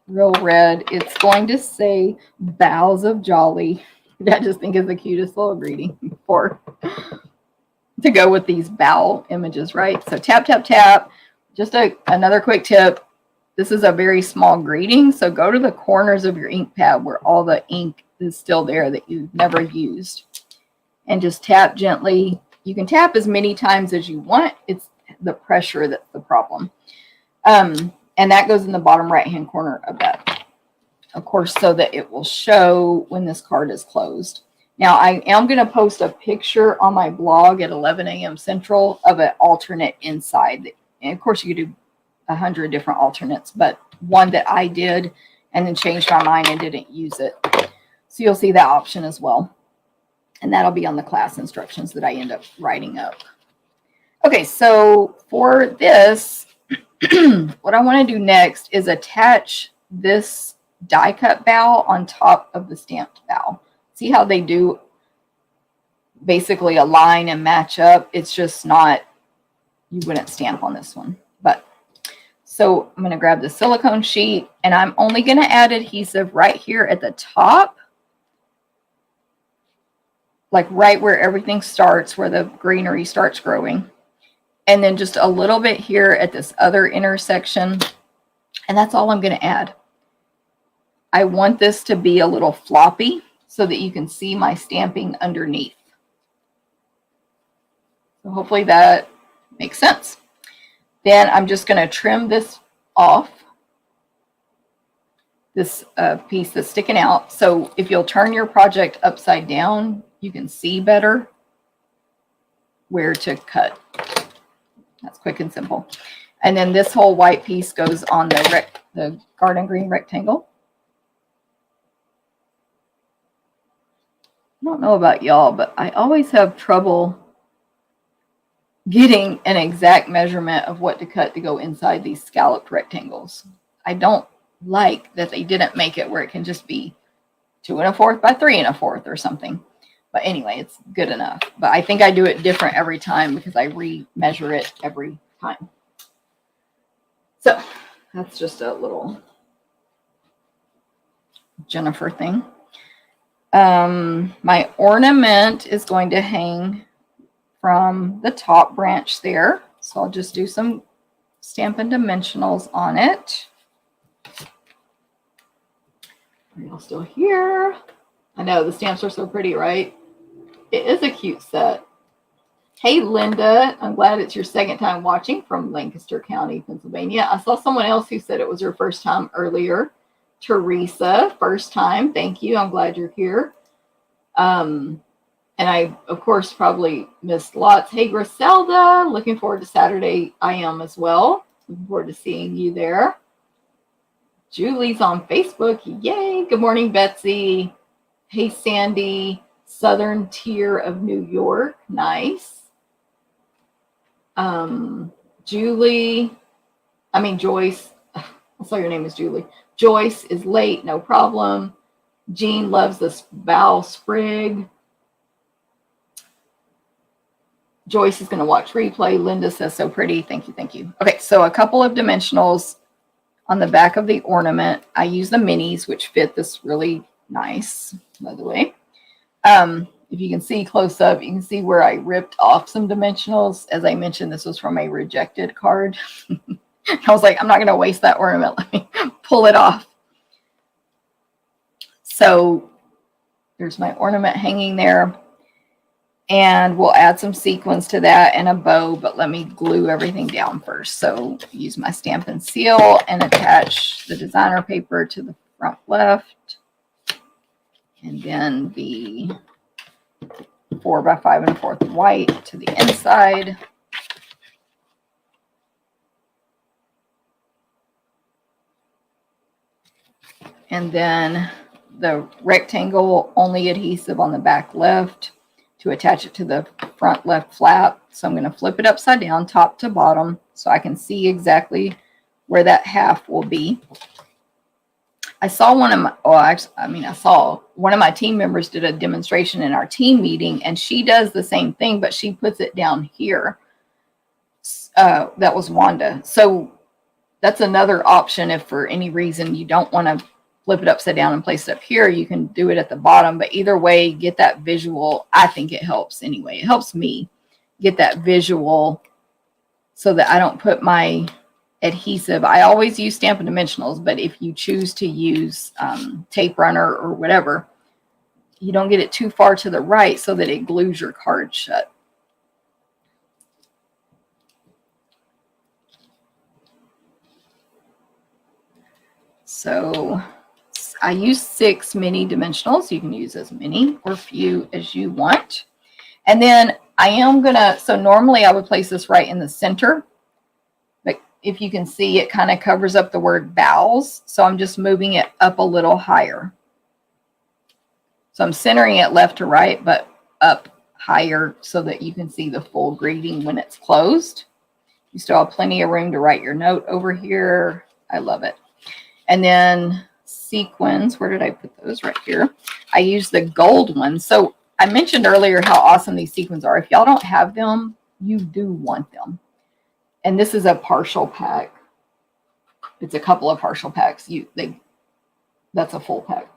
real red. It's going to say "Boughs of Jolly." I just think is the cutest little greeting for to go with these bow images, right? So tap, tap, tap. Just another quick tip. This is a very small greeting, so go to the corners of your ink pad where all the ink is still there that you've never used, and just tap gently. You can tap as many times as you want. It's the pressure that's the problem. And that goes in the bottom right-hand corner of that, of course, so that it will show when this card is closed. Now, I am going to post a picture on my blog at 11 a.m. Central of an alternate inside. And of course, you could do 100 different alternates, but one that I did and then changed my mind and didn't use it. So you'll see that option as well. And that'll be on the class instructions that I end up writing up. Okay, so for this, what I want to do next is attach this die cut bow on top of the stamped bow. See how they do basically align and match up? It's just not, you wouldn't stamp on this one. But so I'm going to grab the silicone sheet, and I'm only going to add adhesive right here at the top, like right where everything starts, where the greenery starts growing. And then just a little bit here at this other intersection. And that's all I'm going to add. I want this to be a little floppy so that you can see my stamping underneath. So hopefully that makes sense. Then I'm just going to trim this off, this piece that's sticking out. So if you'll turn your project upside down, you can see better where to cut. That's quick and simple. And then this whole white piece goes on the garden green rectangle. I don't know about y'all, but I always have trouble getting an exact measurement of what to cut to go inside these scalloped rectangles. I don't like that they didn't make it where it can just be 2 1/4 by 3 1/4 or something. But anyway, it's good enough. But I think I do it different every time because I re-measure it every time. So that's just a little Jennifer thing. My ornament is going to hang from the top branch there. So I'll just do some Stampin' Dimensionals on it. Are y'all still here? I know the stamps are so pretty, right? It is a cute set. Hey, Linda, I'm glad it's your second time watching from Lancaster County, Pennsylvania. I saw someone else who said it was her first time earlier. Teresa, first time. Thank you. I'm glad you're here. And I, of course, probably missed lots. Hey, Griselda, looking forward to Saturday. I am as well. Looking forward to seeing you there. Julie's on Facebook. Yay. Good morning, Betsy. Hey, Sandy. Southern Tier of New York. Nice. Joyce. I saw your name is Julie. Joyce is late. No problem. Jean loves this bow sprig. Joyce is going to watch replay. Linda says so pretty. Thank you. Thank you. Okay, so a couple of dimensionals on the back of the ornament. I use the minis, which fit this really nice, by the way. If you can see close up, you can see where I ripped off some dimensionals. As I mentioned, this was from a rejected card. I was like, I'm not going to waste that ornament. Let me pull it off. So there's my ornament hanging there. And we'll add some sequins to that and a bow, but let me glue everything down first. So use my Stampin' Seal and attach the designer paper to the front left. And then the 4x5 1/4 white to the inside. And then the rectangle only adhesive on the back left to attach it to the front left flap. So I'm going to flip it upside down, top to bottom, so I can see exactly where that half will be. I saw one of my, I saw one of my team members did a demonstration in our team meeting, and she does the same thing, but she puts it down here. That was Wanda. So that's another option if for any reason you don't want to flip it upside down and place it up here. You can do it at the bottom, but either way, get that visual. I think it helps anyway. It helps me get that visual so that I don't put my adhesive. I always use Stampin' Dimensionals, but if you choose to use tape runner or whatever, you don't get it too far to the right so that it glues your card shut. So I use 6 mini dimensionals. You can use as many or few as you want. And then I am gonna, so normally I would place this right in the center, but if you can see, it kind of covers up the word bows. So I'm just moving it up a little higher. So I'm centering it left to right, but up higher so that you can see the full greeting when it's closed. You still have plenty of room to write your note over here. I love it. And then sequins, where did I put those? Right here. I use the gold ones. So I mentioned earlier how awesome these sequins are. If y'all don't have them, you do want them. And this is a partial pack. It's a couple of partial packs. That's a full pack.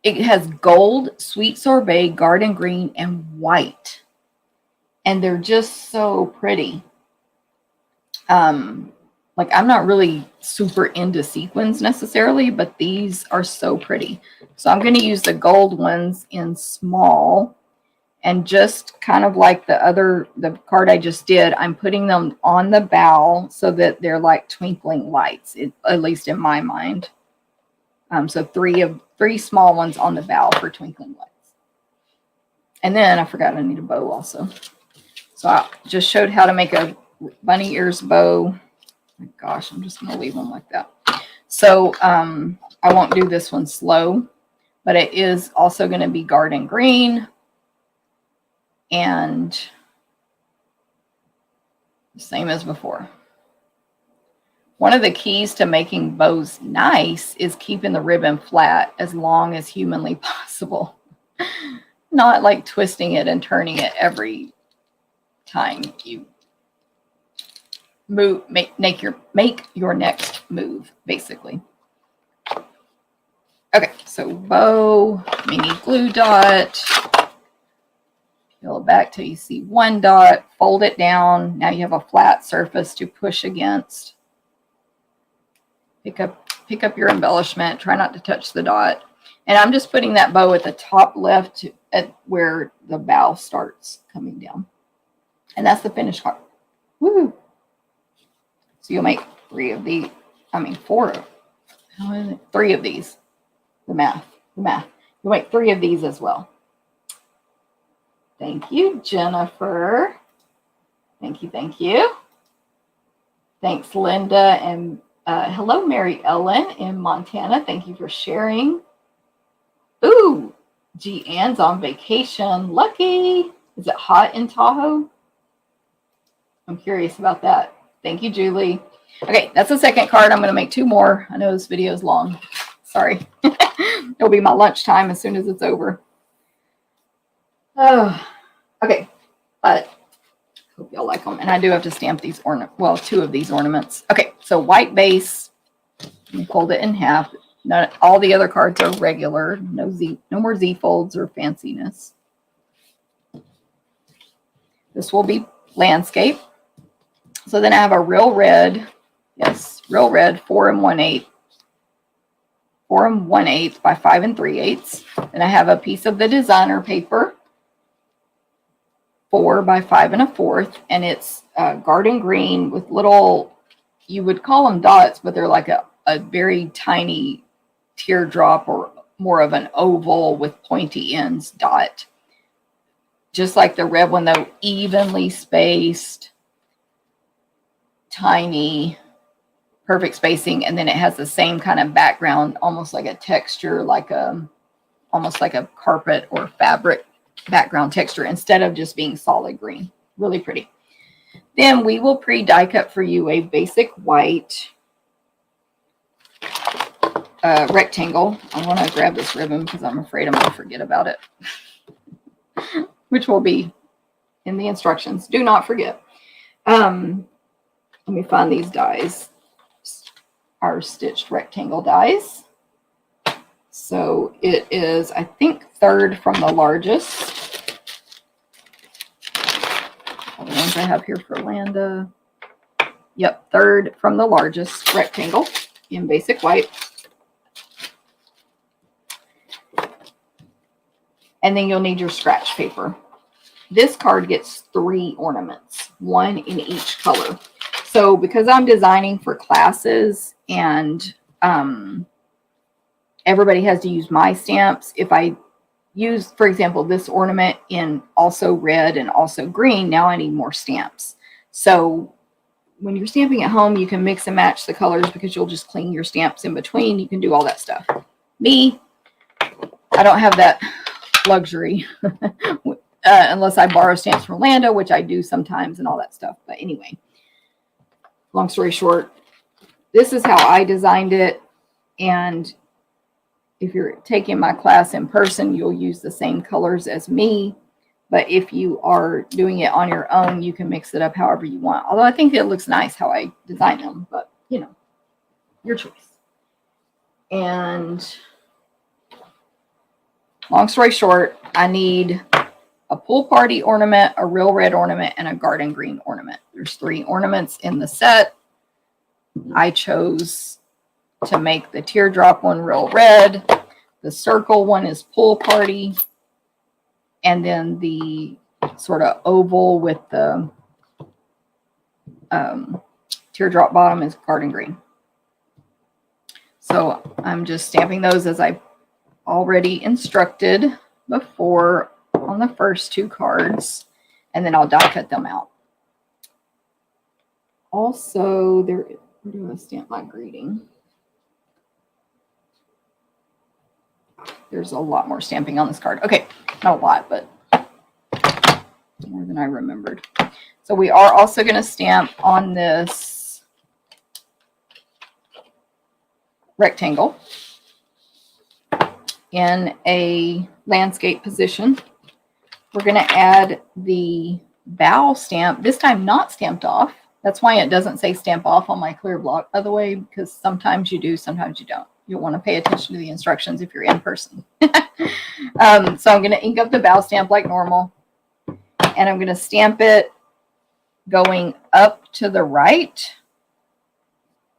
It has gold, sweet sorbet, garden green, and white. And they're just so pretty. Like, I'm not really super into sequins necessarily, but these are so pretty. So I'm going to use the gold ones in small, and just kind of like the card I just did, I'm putting them on the bow so that they're like twinkling lights, at least in my mind. So three small ones on the bow for twinkling lights. And then I forgot I need a bow also. So I just showed how to make a bunny ears bow. My gosh, I'm just going to leave them like that. So I won't do this one slow, but it is also going to be garden green and the same as before. One of the keys to making bows nice is keeping the ribbon flat as long as humanly possible. Not like twisting it and turning it every time you move, make your next move, basically. Okay, so bow, mini glue dot, peel it back till you see one dot, fold it down. Now you have a flat surface to push against. Pick up your embellishment, try not to touch the dot. And I'm just putting that bow at the top left at where the bow starts coming down. And that's the finished card. Woo! So you'll make 3 of these. I mean, 4 of, how is it? 3 of these. The math. You'll make 3 of these as well. Thank you, Jennifer. Thank you. Thanks, Linda. And hello, Mary Ellen in Montana. Thank you for sharing. Ooh, G. Ann's on vacation. Lucky. Is it hot in Tahoe? I'm curious about that. Thank you, Julie. Okay, that's the second card. I'm going to make 2 more. I know this video is long. Sorry. It'll be my lunchtime as soon as it's over. Oh, okay. But hope y'all like them. And I do have to stamp these 2 of these ornaments. Okay, so white base. Let me fold it in half. All the other cards are regular. No more Z folds or fanciness. This will be landscape. So then I have a real red. Yes, real red, 4 1/8. 4 1/8 by 5 3/8. And I have a piece of the designer paper, 4 by 5 1/4, and it's garden green with little, you would call them dots, but they're like a very tiny teardrop or more of an oval with pointy ends dot. Just like the red one, though, evenly spaced, tiny, perfect spacing, and then it has the same kind of background, almost like a texture, like almost like a carpet or fabric background texture instead of just being solid green. Really pretty. Then we will pre-die cut for you a basic white rectangle. I want to grab this ribbon because I'm afraid I'm going to forget about it, which will be in the instructions. Do not forget. Let me find these dies. Our stitched rectangle dies. So it is, I think, 3rd from the largest. All the ones I have here for Landa. Yep, 3rd from the largest rectangle in basic white. And then you'll need your scratch paper. This card gets 3 ornaments, 1 in each color. So because I'm designing for classes and everybody has to use my stamps, if I use, for example, this ornament in also red and also green, now I need more stamps. So when you're stamping at home, you can mix and match the colors because you'll just clean your stamps in between. You can do all that stuff. Me, I don't have that luxury unless I borrow stamps from Landa, which I do sometimes and all that stuff. But anyway, long story short, this is how I designed it. And if you're taking my class in person, you'll use the same colors as me. But if you are doing it on your own, you can mix it up however you want. Although I think it looks nice how I design them, but you know, your choice. And long story short, I need a pool party ornament, a real red ornament, and a garden green ornament. There's 3 ornaments in the set. I chose to make the teardrop one real red. The circle one is pool party. And then the sort of oval with the teardrop bottom is garden green. So I'm just stamping those as I already instructed before on the first 2 cards. And then I'll die cut them out. Also, where do I stamp my greeting? There's a lot more stamping on this card. Okay, not a lot, but more than I remembered. So we are also going to stamp on this rectangle in a landscape position. We're going to add the bow stamp, this time not stamped off. That's why it doesn't say stamp off on my clear block, by the way, because sometimes you do, sometimes you don't. You'll want to pay attention to the instructions if you're in person. So I'm going to ink up the bow stamp like normal. And I'm going to stamp it going up to the right.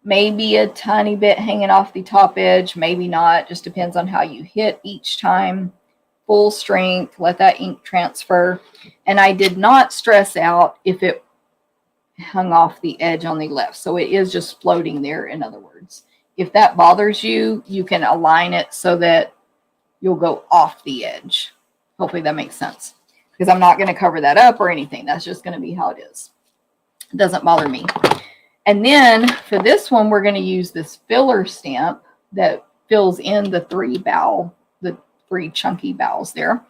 Maybe a tiny bit hanging off the top edge, maybe not. Just depends on how you hit each time. Full strength, let that ink transfer. And I did not stress out if it hung off the edge on the left. So it is just floating there, in other words. If that bothers you, you can align it so that you'll go off the edge. Hopefully that makes sense. Because I'm not going to cover that up or anything. That's just going to be how it is. It doesn't bother me. And then for this one, we're going to use this filler stamp that fills in the 3 chunky bows there.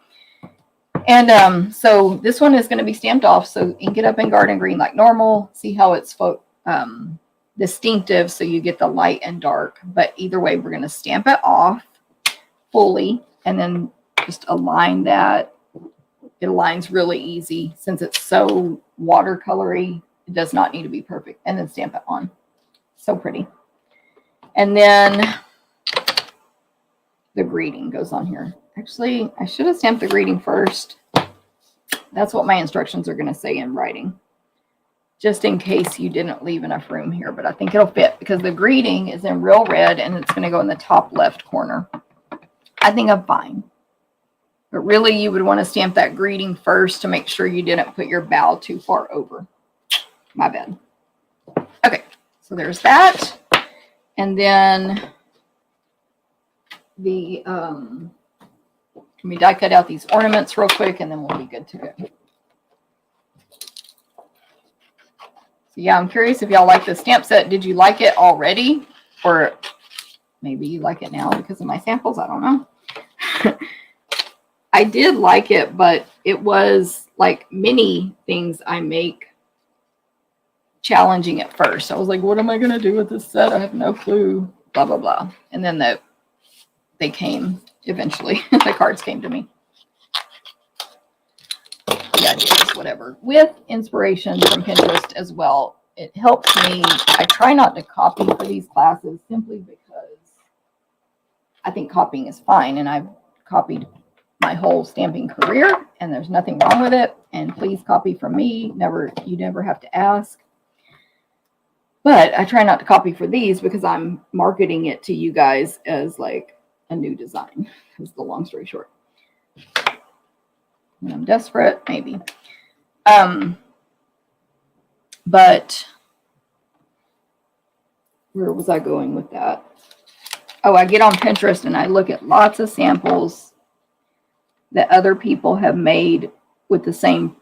And so this one is going to be stamped off. So ink it up in garden green like normal. See how it's distinctive, so you get the light and dark. But either way, we're going to stamp it off fully and then just align that. It aligns really easy since it's so watercolory. It does not need to be perfect. And then stamp it on. So pretty. And then the greeting goes on here. Actually, I should have stamped the greeting first. That's what my instructions are going to say in writing. just in case you didn't leave enough room here, but I think it'll fit because the greeting is in real red and it's going to go in the top left corner. I think I'm fine. But really, you would want to stamp that greeting first to make sure you didn't put your bow too far over. My bad. Okay, so there's that. And then the, let me die cut out these ornaments real quick and then we'll be good to go. So yeah, I'm curious if y'all like the stamp set. Did you like it already? Or maybe you like it now because of my samples. I don't know. I did like it, but it was like many things I make challenging at first. I was like, what am I going to do with this set? I have no clue, blah, blah, blah. And then they came eventually. The cards came to me. The idea is whatever. With inspiration from Pinterest as well. It helps me. I try not to copy for these classes simply because I think copying is fine. And I've copied my whole stamping career and there's nothing wrong with it. And please copy from me. You never have to ask. But I try not to copy for these because I'm marketing it to you guys as like a new design. Is the long story short. When I'm desperate, maybe. But where was I going with that? Oh, I get on Pinterest and I look at lots of samples that other people have made with the same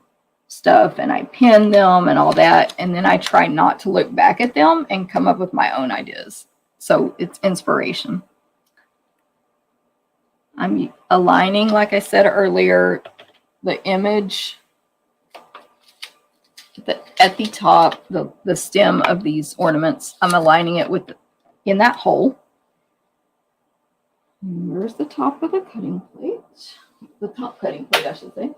stuff and I pin them and all that. And then I try not to look back at them and come up with my own ideas. So it's inspiration. I'm aligning, like I said earlier, the image at the top, the stem of these ornaments. I'm aligning it with in that hole. And where's the top of the cutting plate? The top cutting plate, I should say.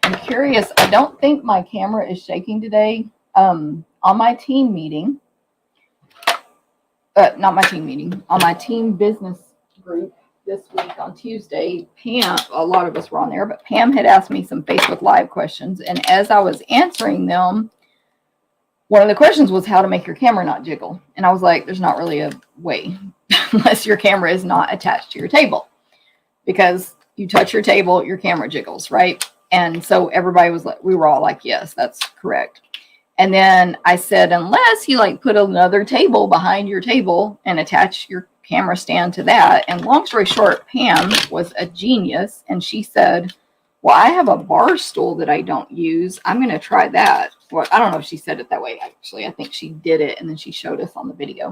I'm curious. I don't think my camera is shaking today. On my team meeting, not my team meeting, on my team business group this week on Tuesday, Pam, a lot of us were on there, but Pam had asked me some Facebook Live questions. And as I was answering them, one of the questions was how to make your camera not jiggle. And I was like, there's not really a way unless your camera is not attached to your table. Because you touch your table, your camera jiggles, right? And so everybody was like, we were all like, yes, that's correct. And then I said, unless you like put another table behind your table and attach your camera stand to that. And long story short, Pam was a genius. And she said, well, I have a bar stool that I don't use. I'm going to try that. Well, I don't know if she said it that way, actually. I think she did it and then she showed us on the video.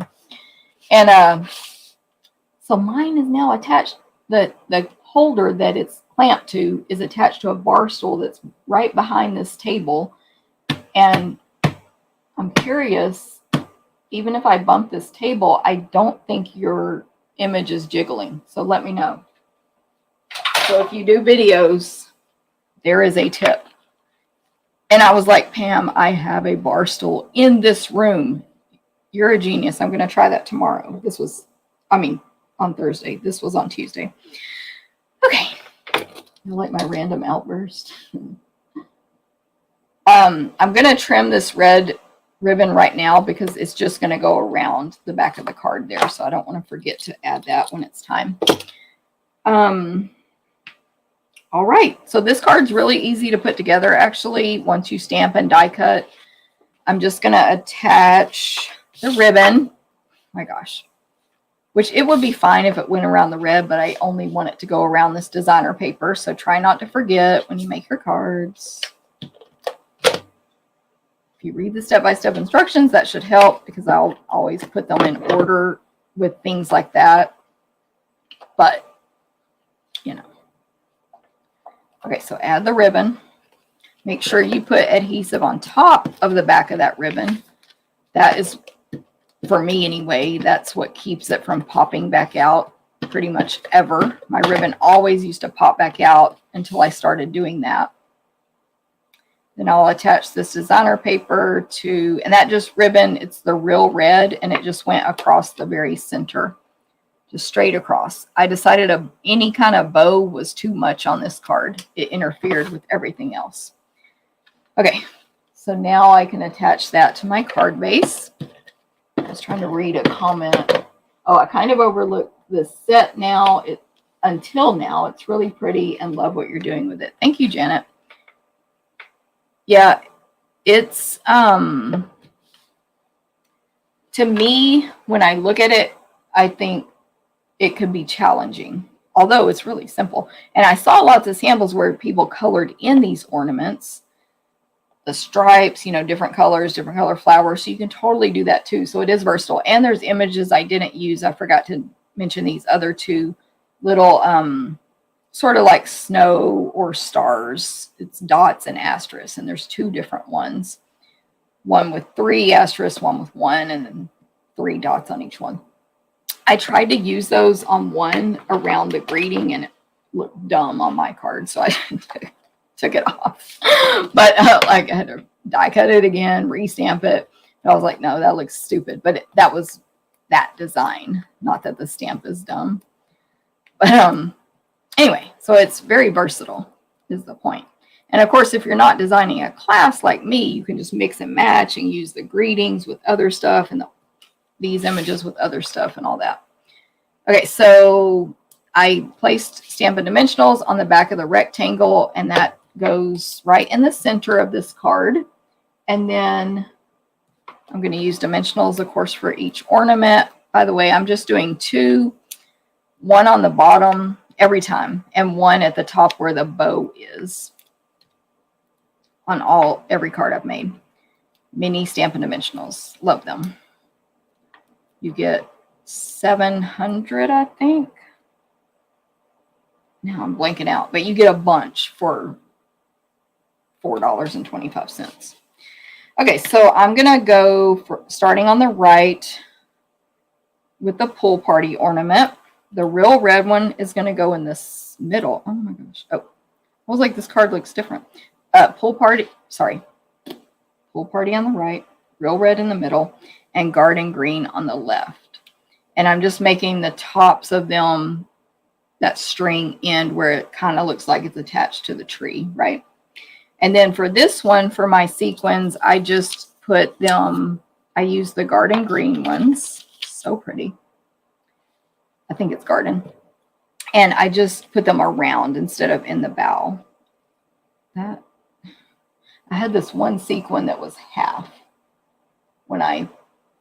And so mine is now attached. The holder that it's clamped to is attached to a bar stool that's right behind this table. And I'm curious, even if I bump this table, I don't think your image is jiggling. So let me know. So if you do videos, there is a tip. And I was like, Pam, I have a bar stool in this room. You're a genius. I'm going to try that tomorrow. This was, on Thursday. This was on Tuesday. Okay. You like my random outburst? I'm going to trim this red ribbon right now because it's just going to go around the back of the card there. So I don't want to forget to add that when it's time. All right. So this card's really easy to put together, actually, once you stamp and die cut. I'm just going to attach the ribbon. Oh my gosh. Which it would be fine if it went around the red, but I only want it to go around this designer paper. So try not to forget when you make your cards. If you read the step-by-step instructions, that should help because I'll always put them in order with things like that. But, you know. Okay, so add the ribbon. Make sure you put adhesive on top of the back of that ribbon. That is, for me anyway, that's what keeps it from popping back out pretty much ever. My ribbon always used to pop back out until I started doing that. Then I'll attach this designer paper to, and that just ribbon, it's the real red, and it just went across the very center. just straight across. I decided any kind of bow was too much on this card. It interfered with everything else. Okay, so now I can attach that to my card base. I was trying to read a comment. Oh, I kind of overlooked this set now. Until now, it's really pretty and love what you're doing with it. Thank you, Janet. Yeah, it's, to me, when I look at it, I think it could be challenging, although it's really simple. And I saw lots of samples where people colored in these ornaments, the stripes, different colors, different color flowers. So you can totally do that too. So it is versatile. And there's images I didn't use. I forgot to mention these other two little, sort of like snow or stars. It's dots and asterisks. And there's two different ones. One with 3 asterisks, one with 1, and then 3 dots on each one. I tried to use those on one around the greeting and it looked dumb on my card. So I took it off. But like I had to die cut it again, restamp it. And I was like, no, that looks stupid. But that was that design. Not that the stamp is dumb. But anyway, so it's very versatile is the point. And of course, if you're not designing a class like me, you can just mix and match and use the greetings with other stuff and these images with other stuff and all that. Okay, so I placed Stampin' Dimensionals on the back of the rectangle, and that goes right in the center of this card. And then I'm going to use dimensionals, of course, for each ornament. By the way, I'm just doing 2, 1 on the bottom every time, and 1 at the top where the bow is on every card I've made. Mini Stampin' Dimensionals. Love them. You get 700, I think. Now I'm blanking out, but you get a bunch for $4.25. Okay, so I'm going to go starting on the right with the pool party ornament. The real red one is going to go in this middle. Oh my gosh. Oh, I was like, this card looks different. Pool party on the right, real red in the middle, and garden green on the left. And I'm just making the tops of them, that string end where it kind of looks like it's attached to the tree, right? And then for this one, for my sequins, I just put them, I use the garden green ones. So pretty. I think it's garden. And I just put them around instead of in the bow. I had this one sequin that was half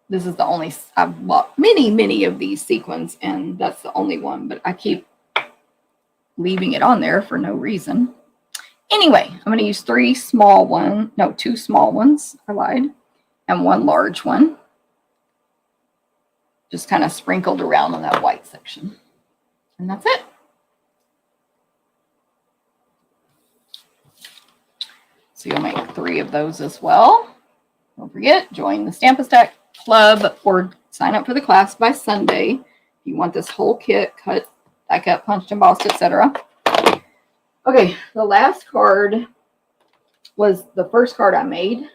this is the only, I've bought many of these sequins, and that's the only one, but I keep leaving it on there for no reason. Anyway, I'm going to use 2 small ones, I lied, and 1 large one. Just kind of sprinkled around on that white section. And that's it. So you'll make 3 of those as well. Don't forget, join the Stamp a Stack Club or sign up for the class by Sunday. If you want this whole kit, cut, die cut, punched, embossed, etc. Okay, the last card was the first card I made,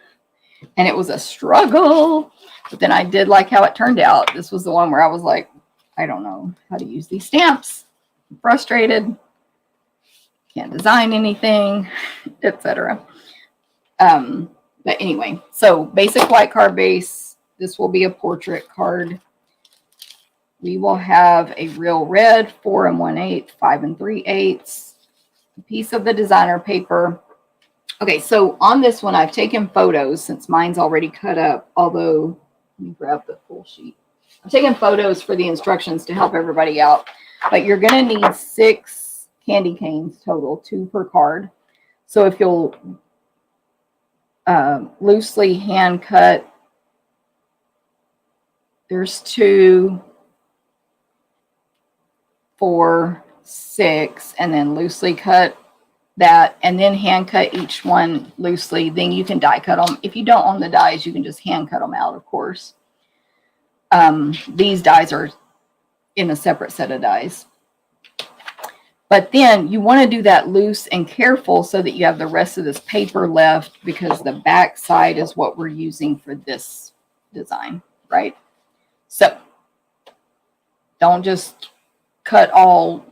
and it was a struggle, but then I did like how it turned out. This was the one where I was like, I don't know how to use these stamps. I'm frustrated. Can't design anything, etc. But anyway, so basic white card base. This will be a portrait card. We will have a real red, 4 1/8, 5 3/8, a piece of the designer paper. Okay, so on this one, I've taken photos since mine's already cut up, although, let me grab the full sheet. I've taken photos for the instructions to help everybody out, but you're going to need 6 candy canes total, 2 per card. So if you'll loosely hand cut, there's 2, 4, 6, and then loosely cut that, and then hand cut each one loosely. Then you can die cut them. If you don't own the dies, you can just hand cut them out, of course. These dies are in a separate set of dies. But then you want to do that loose and careful so that you have the rest of this paper left, because the back side is what we're using for this design, right? So Don't just cut all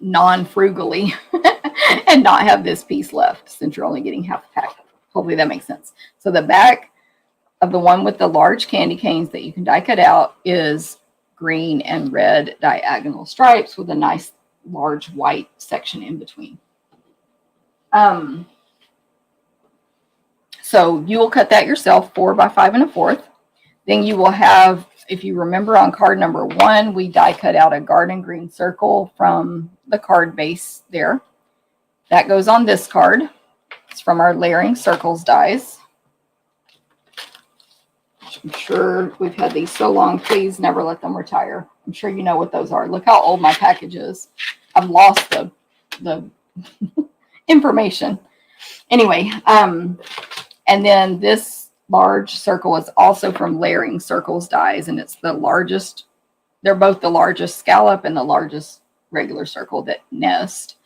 non-frugally and not have this piece left since you're only getting half a pack. Hopefully that makes sense. So the back of the one with the large candy canes that you can die cut out is green and red diagonal stripes with a nice large white section in between. So you will cut that yourself, 4 by 5 1/4. Then you will have, if you remember on card number 1, we die cut out a garden green circle from the card base there. That goes on this card. It's from our layering circles dies. I'm sure we've had these so long, please never let them retire. I'm sure you know what those are. Look how old my package is. I've lost the information. Anyway, and then this large circle is also from layering circles dies, and it's the largest. They're both the largest scallop and the largest regular circle that nest.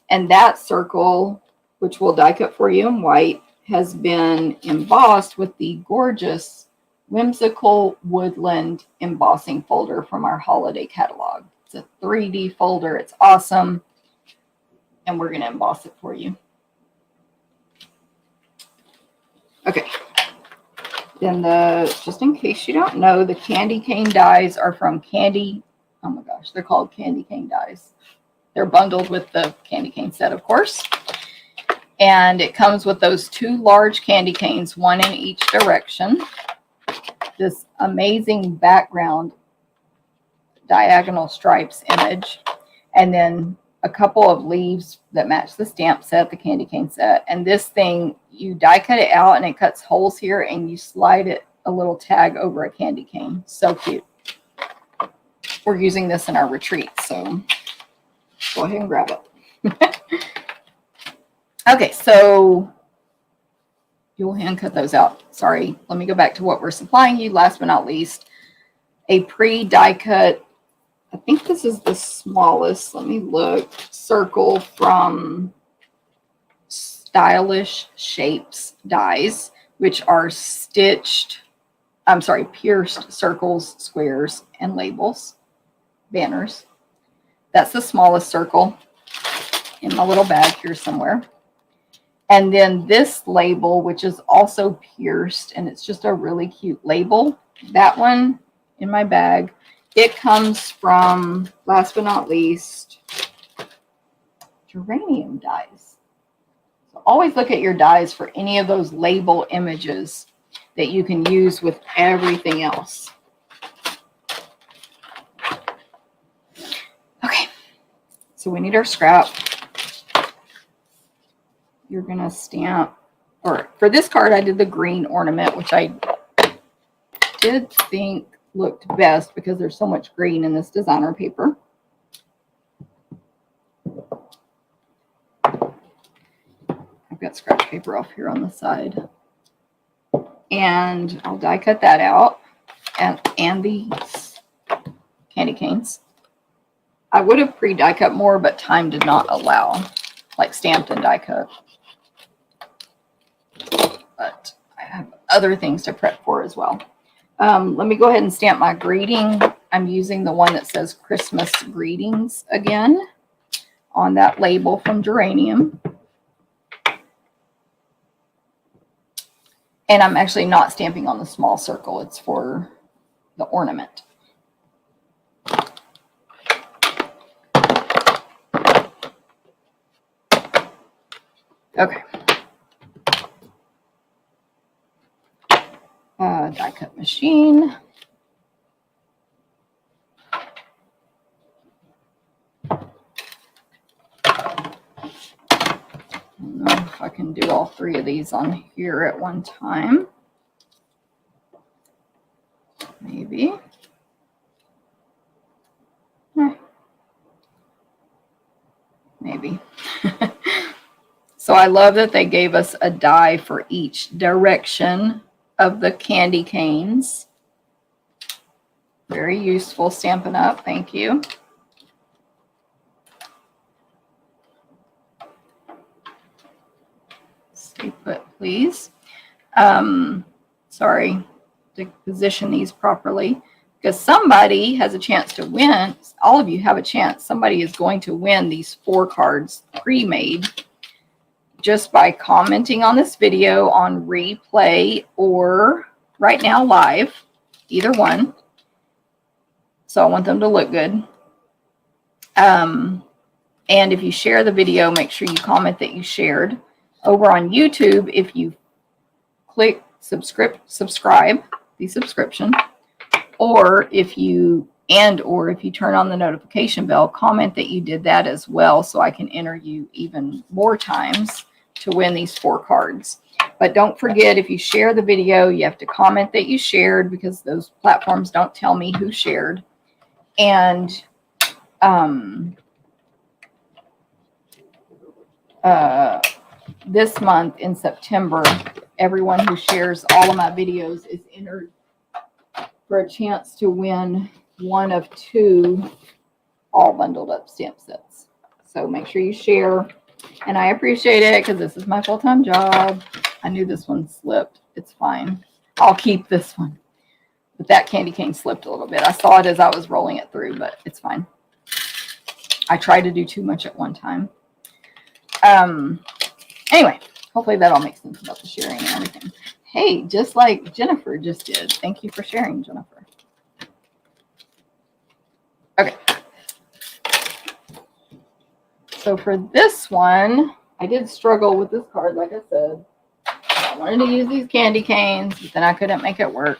And that circle, which we'll die cut for you in white, has been embossed with the gorgeous Whimsical Woodland embossing folder from our holiday catalog. It's a 3D folder. It's awesome. And we're going to emboss it for you. Okay. Then just in case you don't know, the candy cane dies are from oh my gosh, they're called candy cane dies. They're bundled with the candy cane set, of course. And it comes with those 2 large candy canes, 1 in each direction. This amazing background diagonal stripes image, and then a couple of leaves that match the stamp set, the candy cane set. And this thing, you die cut it out and it cuts holes here, and you slide it a little tag over a candy cane. So cute. We're using this in our retreat, so go ahead and grab it. Okay, so you'll hand cut those out. Sorry, let me go back to what we're supplying you. Last but not least, a pre-die cut, I think this is the smallest, let me look, circle from Stylish Shapes dies, which are pierced circles, squares, and labels, banners. That's the smallest circle in my little bag here somewhere. And then this label, which is also pierced, and it's just a really cute label. That one in my bag. It comes from, last but not least, geranium dies. So always look at your dies for any of those label images that you can use with everything else. Okay, so we need our scrap. You're going to stamp, or for this card, I did the green ornament, which I did think looked best because there's so much green in this designer paper. I've got scratch paper off here on the side. And I'll die cut that out, and these candy canes. I would have pre-die cut more, but time did not allow, like stamped and die cut. But I have other things to prep for as well. Let me go ahead and stamp my greeting. I'm using the one that says Christmas Greetings again on that label from Geranium. And I'm actually not stamping on the small circle. It's for the ornament. Okay. Die cut machine. I don't know if I can do all 3 of these on here at one time. Maybe. Maybe. So I love that they gave us a die for each direction of the candy canes. Very useful, Stampin' Up. Thank you. Stay put, please. Sorry, to position these properly. because somebody has a chance to win. All of you have a chance. Somebody is going to win these 4 cards pre-made just by commenting on this video on replay or right now live, either one. So I want them to look good. And if you share the video, make sure you comment that you shared. Over on YouTube, if you click subscribe, the subscription, or if you turn on the notification bell, comment that you did that as well, so I can enter you even more times to win these 4 cards. But don't forget, if you share the video, you have to comment that you shared, because those platforms don't tell me who shared. And this month in September, everyone who shares all of my videos is entered for a chance to win one of 2 all bundled up stamp sets. So make sure you share. And I appreciate it, because this is my full-time job. I knew this one slipped. It's fine. I'll keep this one. But that candy cane slipped a little bit. I saw it as I was rolling it through, but it's fine. I tried to do too much at one time. Anyway, hopefully that all makes sense about the sharing and everything. Hey, just like Jennifer just did. Thank you for sharing, Jennifer. Okay. So for this one, I did struggle with this card, like I said. I wanted to use these candy canes, but then I couldn't make it work.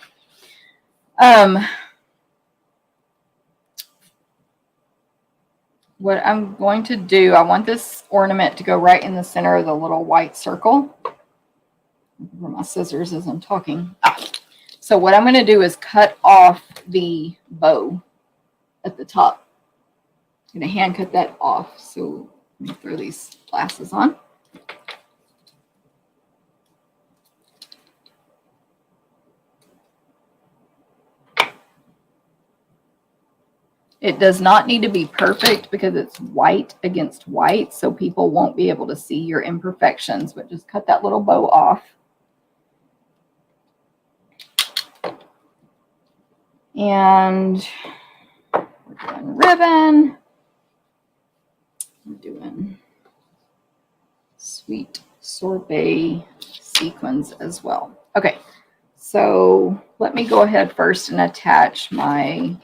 What I'm going to do, I want this ornament to go right in the center of the little white circle. Where my scissors as I'm talking. So what I'm going to do is cut off the bow at the top. I'm going to hand cut that off. So let me throw these glasses on. It does not need to be perfect, because it's white against white, so people won't be able to see your imperfections, but just cut that little bow off. And we're doing ribbon. We're doing sweet sorbet sequins as well. Okay, so let me go ahead first and attach my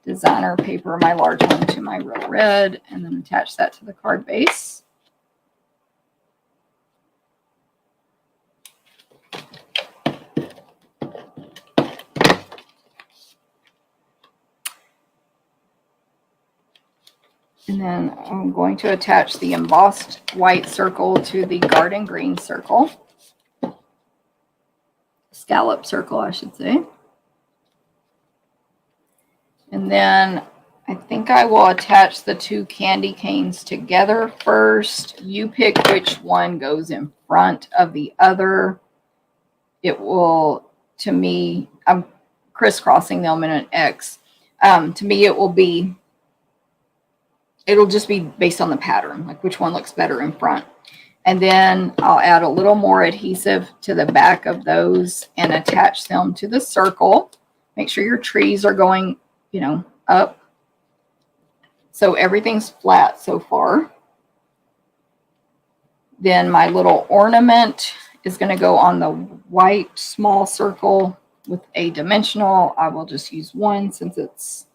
designer paper, my large one, to my real red, and then attach that to the card base. And then I'm going to attach the embossed white circle to the garden green circle. Scallop circle, I should say. And then I think I will attach the 2 candy canes together first. You pick which one goes in front of the other. It will, to me, I'm crisscrossing them in an X. To me, it'll just be based on the pattern, like which one looks better in front. And then I'll add a little more adhesive to the back of those and attach them to the circle. Make sure your trees are going, up. So everything's flat so far. Then my little ornament is going to go on the white small circle with a dimensional. I will just use one since it's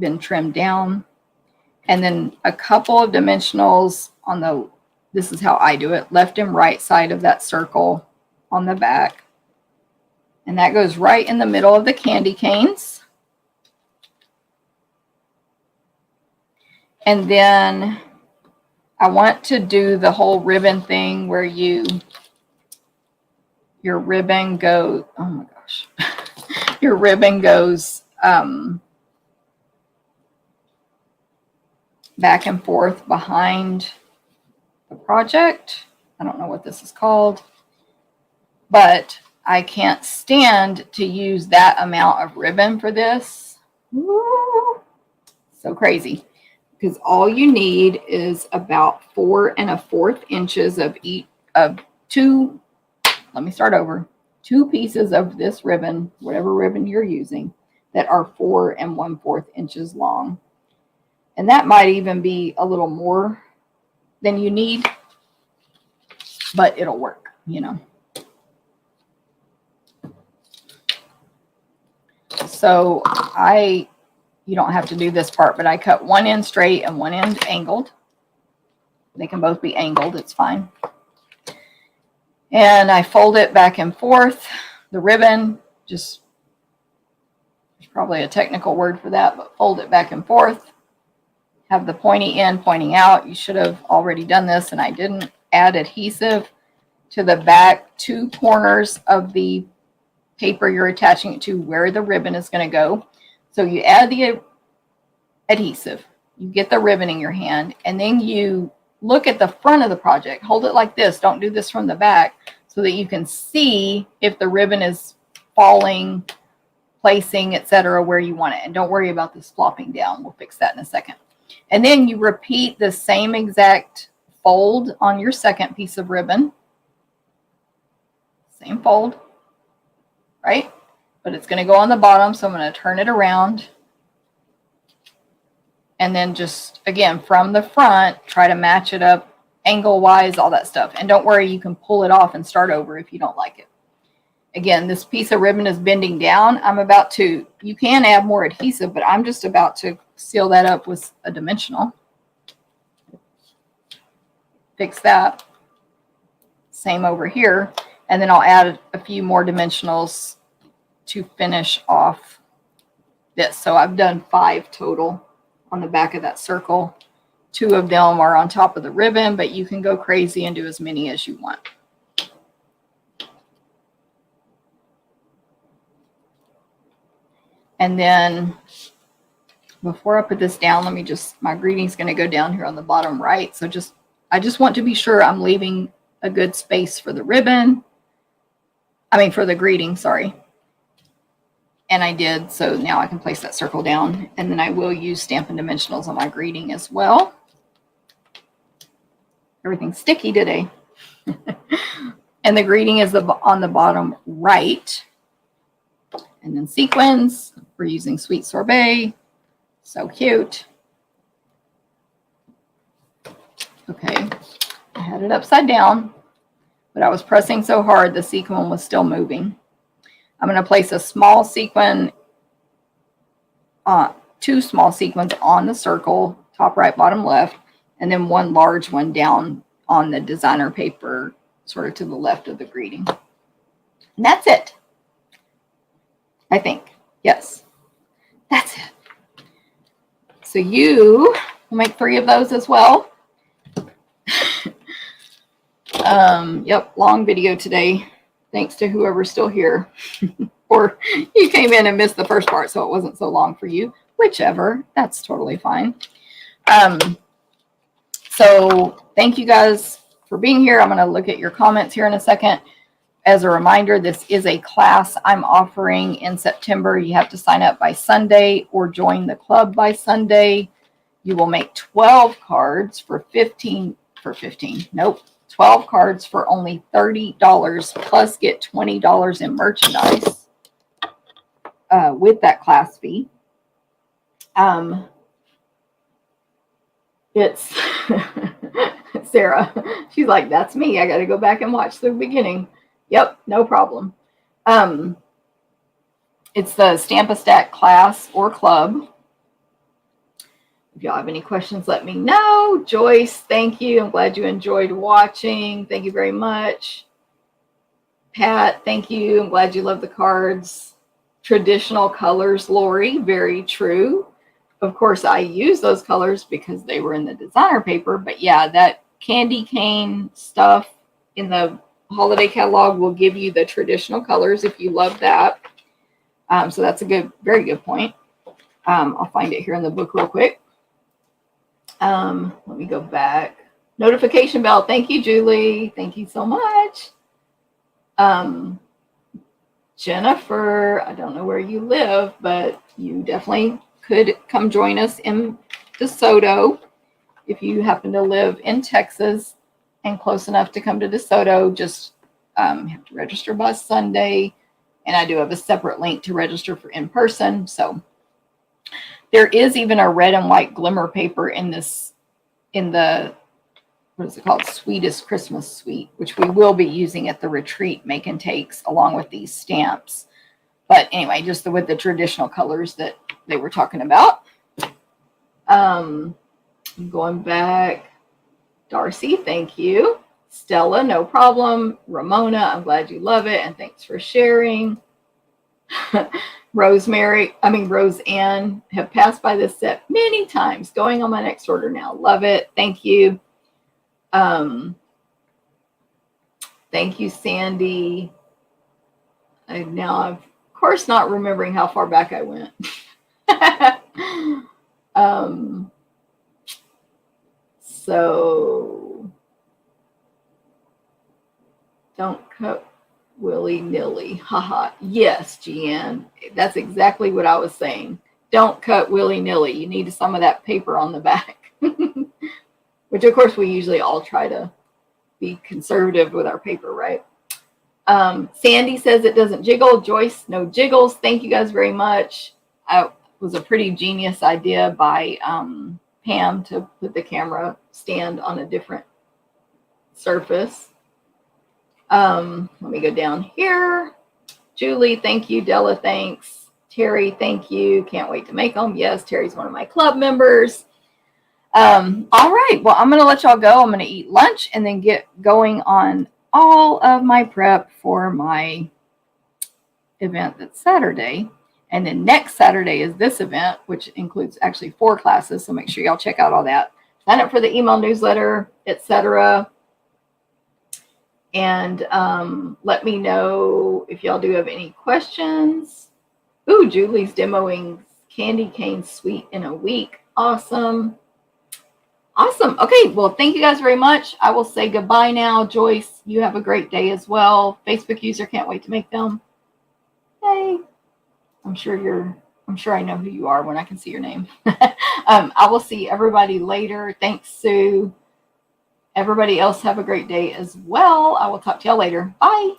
been trimmed down. And then a couple of dimensionals on the, this is how I do it, left and right side of that circle on the back. And that goes right in the middle of the candy canes. And then I want to do the whole ribbon thing where your ribbon goes, oh my gosh, your ribbon goes back and forth behind the project. I don't know what this is called, but I can't stand to use that amount of ribbon for this. Woo! So crazy. Because all you need is about 4 1/4 inches of each of 2. Let me start over. 2 pieces of this ribbon, whatever ribbon you're using, that are 4 1/4 inches long. And that might even be a little more than you need, but it'll work, you know. So you don't have to do this part, but I cut one end straight and one end angled. They can both be angled, it's fine. And I fold it back and forth. The ribbon, there's probably a technical word for that, but fold it back and forth. Have the pointy end pointing out. You should have already done this, and I didn't. Add adhesive to the back 2 corners of the paper you're attaching it to, where the ribbon is going to go. So you add the adhesive, you get the ribbon in your hand, and then you look at the front of the project. Hold it like this. Don't do this from the back, so that you can see if the ribbon is falling, placing, etc., where you want it. And don't worry about this flopping down. We'll fix that in a second. And then you repeat the same exact fold on your second piece of ribbon. Same fold, right? But it's going to go on the bottom, so I'm going to turn it around. And then just, again, from the front, try to match it up angle-wise, all that stuff. And don't worry, you can pull it off and start over if you don't like it. Again, this piece of ribbon is bending down. You can add more adhesive, but I'm just about to seal that up with a dimensional. Fix that. Same over here. And then I'll add a few more dimensionals to finish off this. So I've done 5 total on the back of that circle. 2 of them are on top of the ribbon, but you can go crazy and do as many as you want. And then before I put this down, my greeting's going to go down here on the bottom right. So I just want to be sure I'm leaving a good space for the ribbon. For the greeting, sorry. And I did, so now I can place that circle down. And then I will use Stampin' Dimensionals on my greeting as well. Everything's sticky today. And the greeting is on the bottom right. And then sequins, we're using Sweet Sorbet. So cute. Okay, I had it upside down, but I was pressing so hard the sequin was still moving. I'm going to place a small sequin, 2 small sequins on the circle, top right, bottom left, and then 1 large one down on the designer paper, sort of to the left of the greeting. And that's it. I think. Yes. That's it. So you will make 3 of those as well. Yep, long video today. Thanks to whoever's still here. Or you came in and missed the first part, so it wasn't so long for you. Whichever. That's totally fine. So thank you guys for being here. I'm going to look at your comments here in a second. As a reminder, this is a class I'm offering in September. You have to sign up by Sunday or join the club by Sunday. You will make 12 cards for 12 cards for only $30, plus get $20 in merchandise with that class fee. It's Sarah. She's like, that's me. I got to go back and watch the beginning. Yep, no problem. It's the Stamp-A-Stack class or club. If y'all have any questions, let me know. Joyce, thank you. I'm glad you enjoyed watching. Thank you very much. Pat, thank you. I'm glad you love the cards. Traditional colors, Lori, very true. Of course, I use those colors because they were in the designer paper. But yeah, that candy cane stuff in the holiday catalog will give you the traditional colors if you love that. So that's a very good point. I'll find it here in the book real quick. Let me go back. Notification bell. Thank you, Julie. Thank you so much. Jennifer, I don't know where you live, but you definitely could come join us in DeSoto. If you happen to live in Texas and close enough to come to DeSoto, just have to register by Sunday. And I do have a separate link to register for in person. So there is even a red and white glimmer paper in the, what is it called? Sweetest Christmas Suite, which we will be using at the retreat, make and takes, along with these stamps. But anyway, just with the traditional colors that they were talking about. Going back, Darcy, thank you. Stella, no problem. Ramona, I'm glad you love it, and thanks for sharing. Roseanne, have passed by this set many times. Going on my next order now. Love it. Thank you. Thank you, Sandy. I'm, of course, not remembering how far back I went. So don't cut willy-nilly. Haha. Yes, Jeanne. That's exactly what I was saying. Don't cut willy-nilly. You need some of that paper on the back. Which, of course, we usually all try to be conservative with our paper, right? Sandy says it doesn't jiggle. Joyce, no jiggles. Thank you guys very much. It was a pretty genius idea by Pam to put the camera stand on a different surface. Let me go down here. Julie, thank you. Della, thanks. Terry, thank you. Can't wait to make them. Yes, Terry's one of my club members. All right. Well, I'm going to let y'all go. I'm going to eat lunch and then get going on all of my prep for my event that's Saturday. And then next Saturday is this event, which includes actually 4 classes. So make sure y'all check out all that. Sign up for the email newsletter, etc. And let me know if y'all do have any questions. Ooh, Julie's demoing Candy Cane Suite in a week. Awesome. Awesome. Okay, well, thank you guys very much. I will say goodbye now. Joyce, you have a great day as well. Facebook user, can't wait to make them. Hey. I'm sure I know who you are when I can see your name. I will see everybody later. Thanks, Sue. Everybody else have a great day as well. I will talk to y'all later. Bye.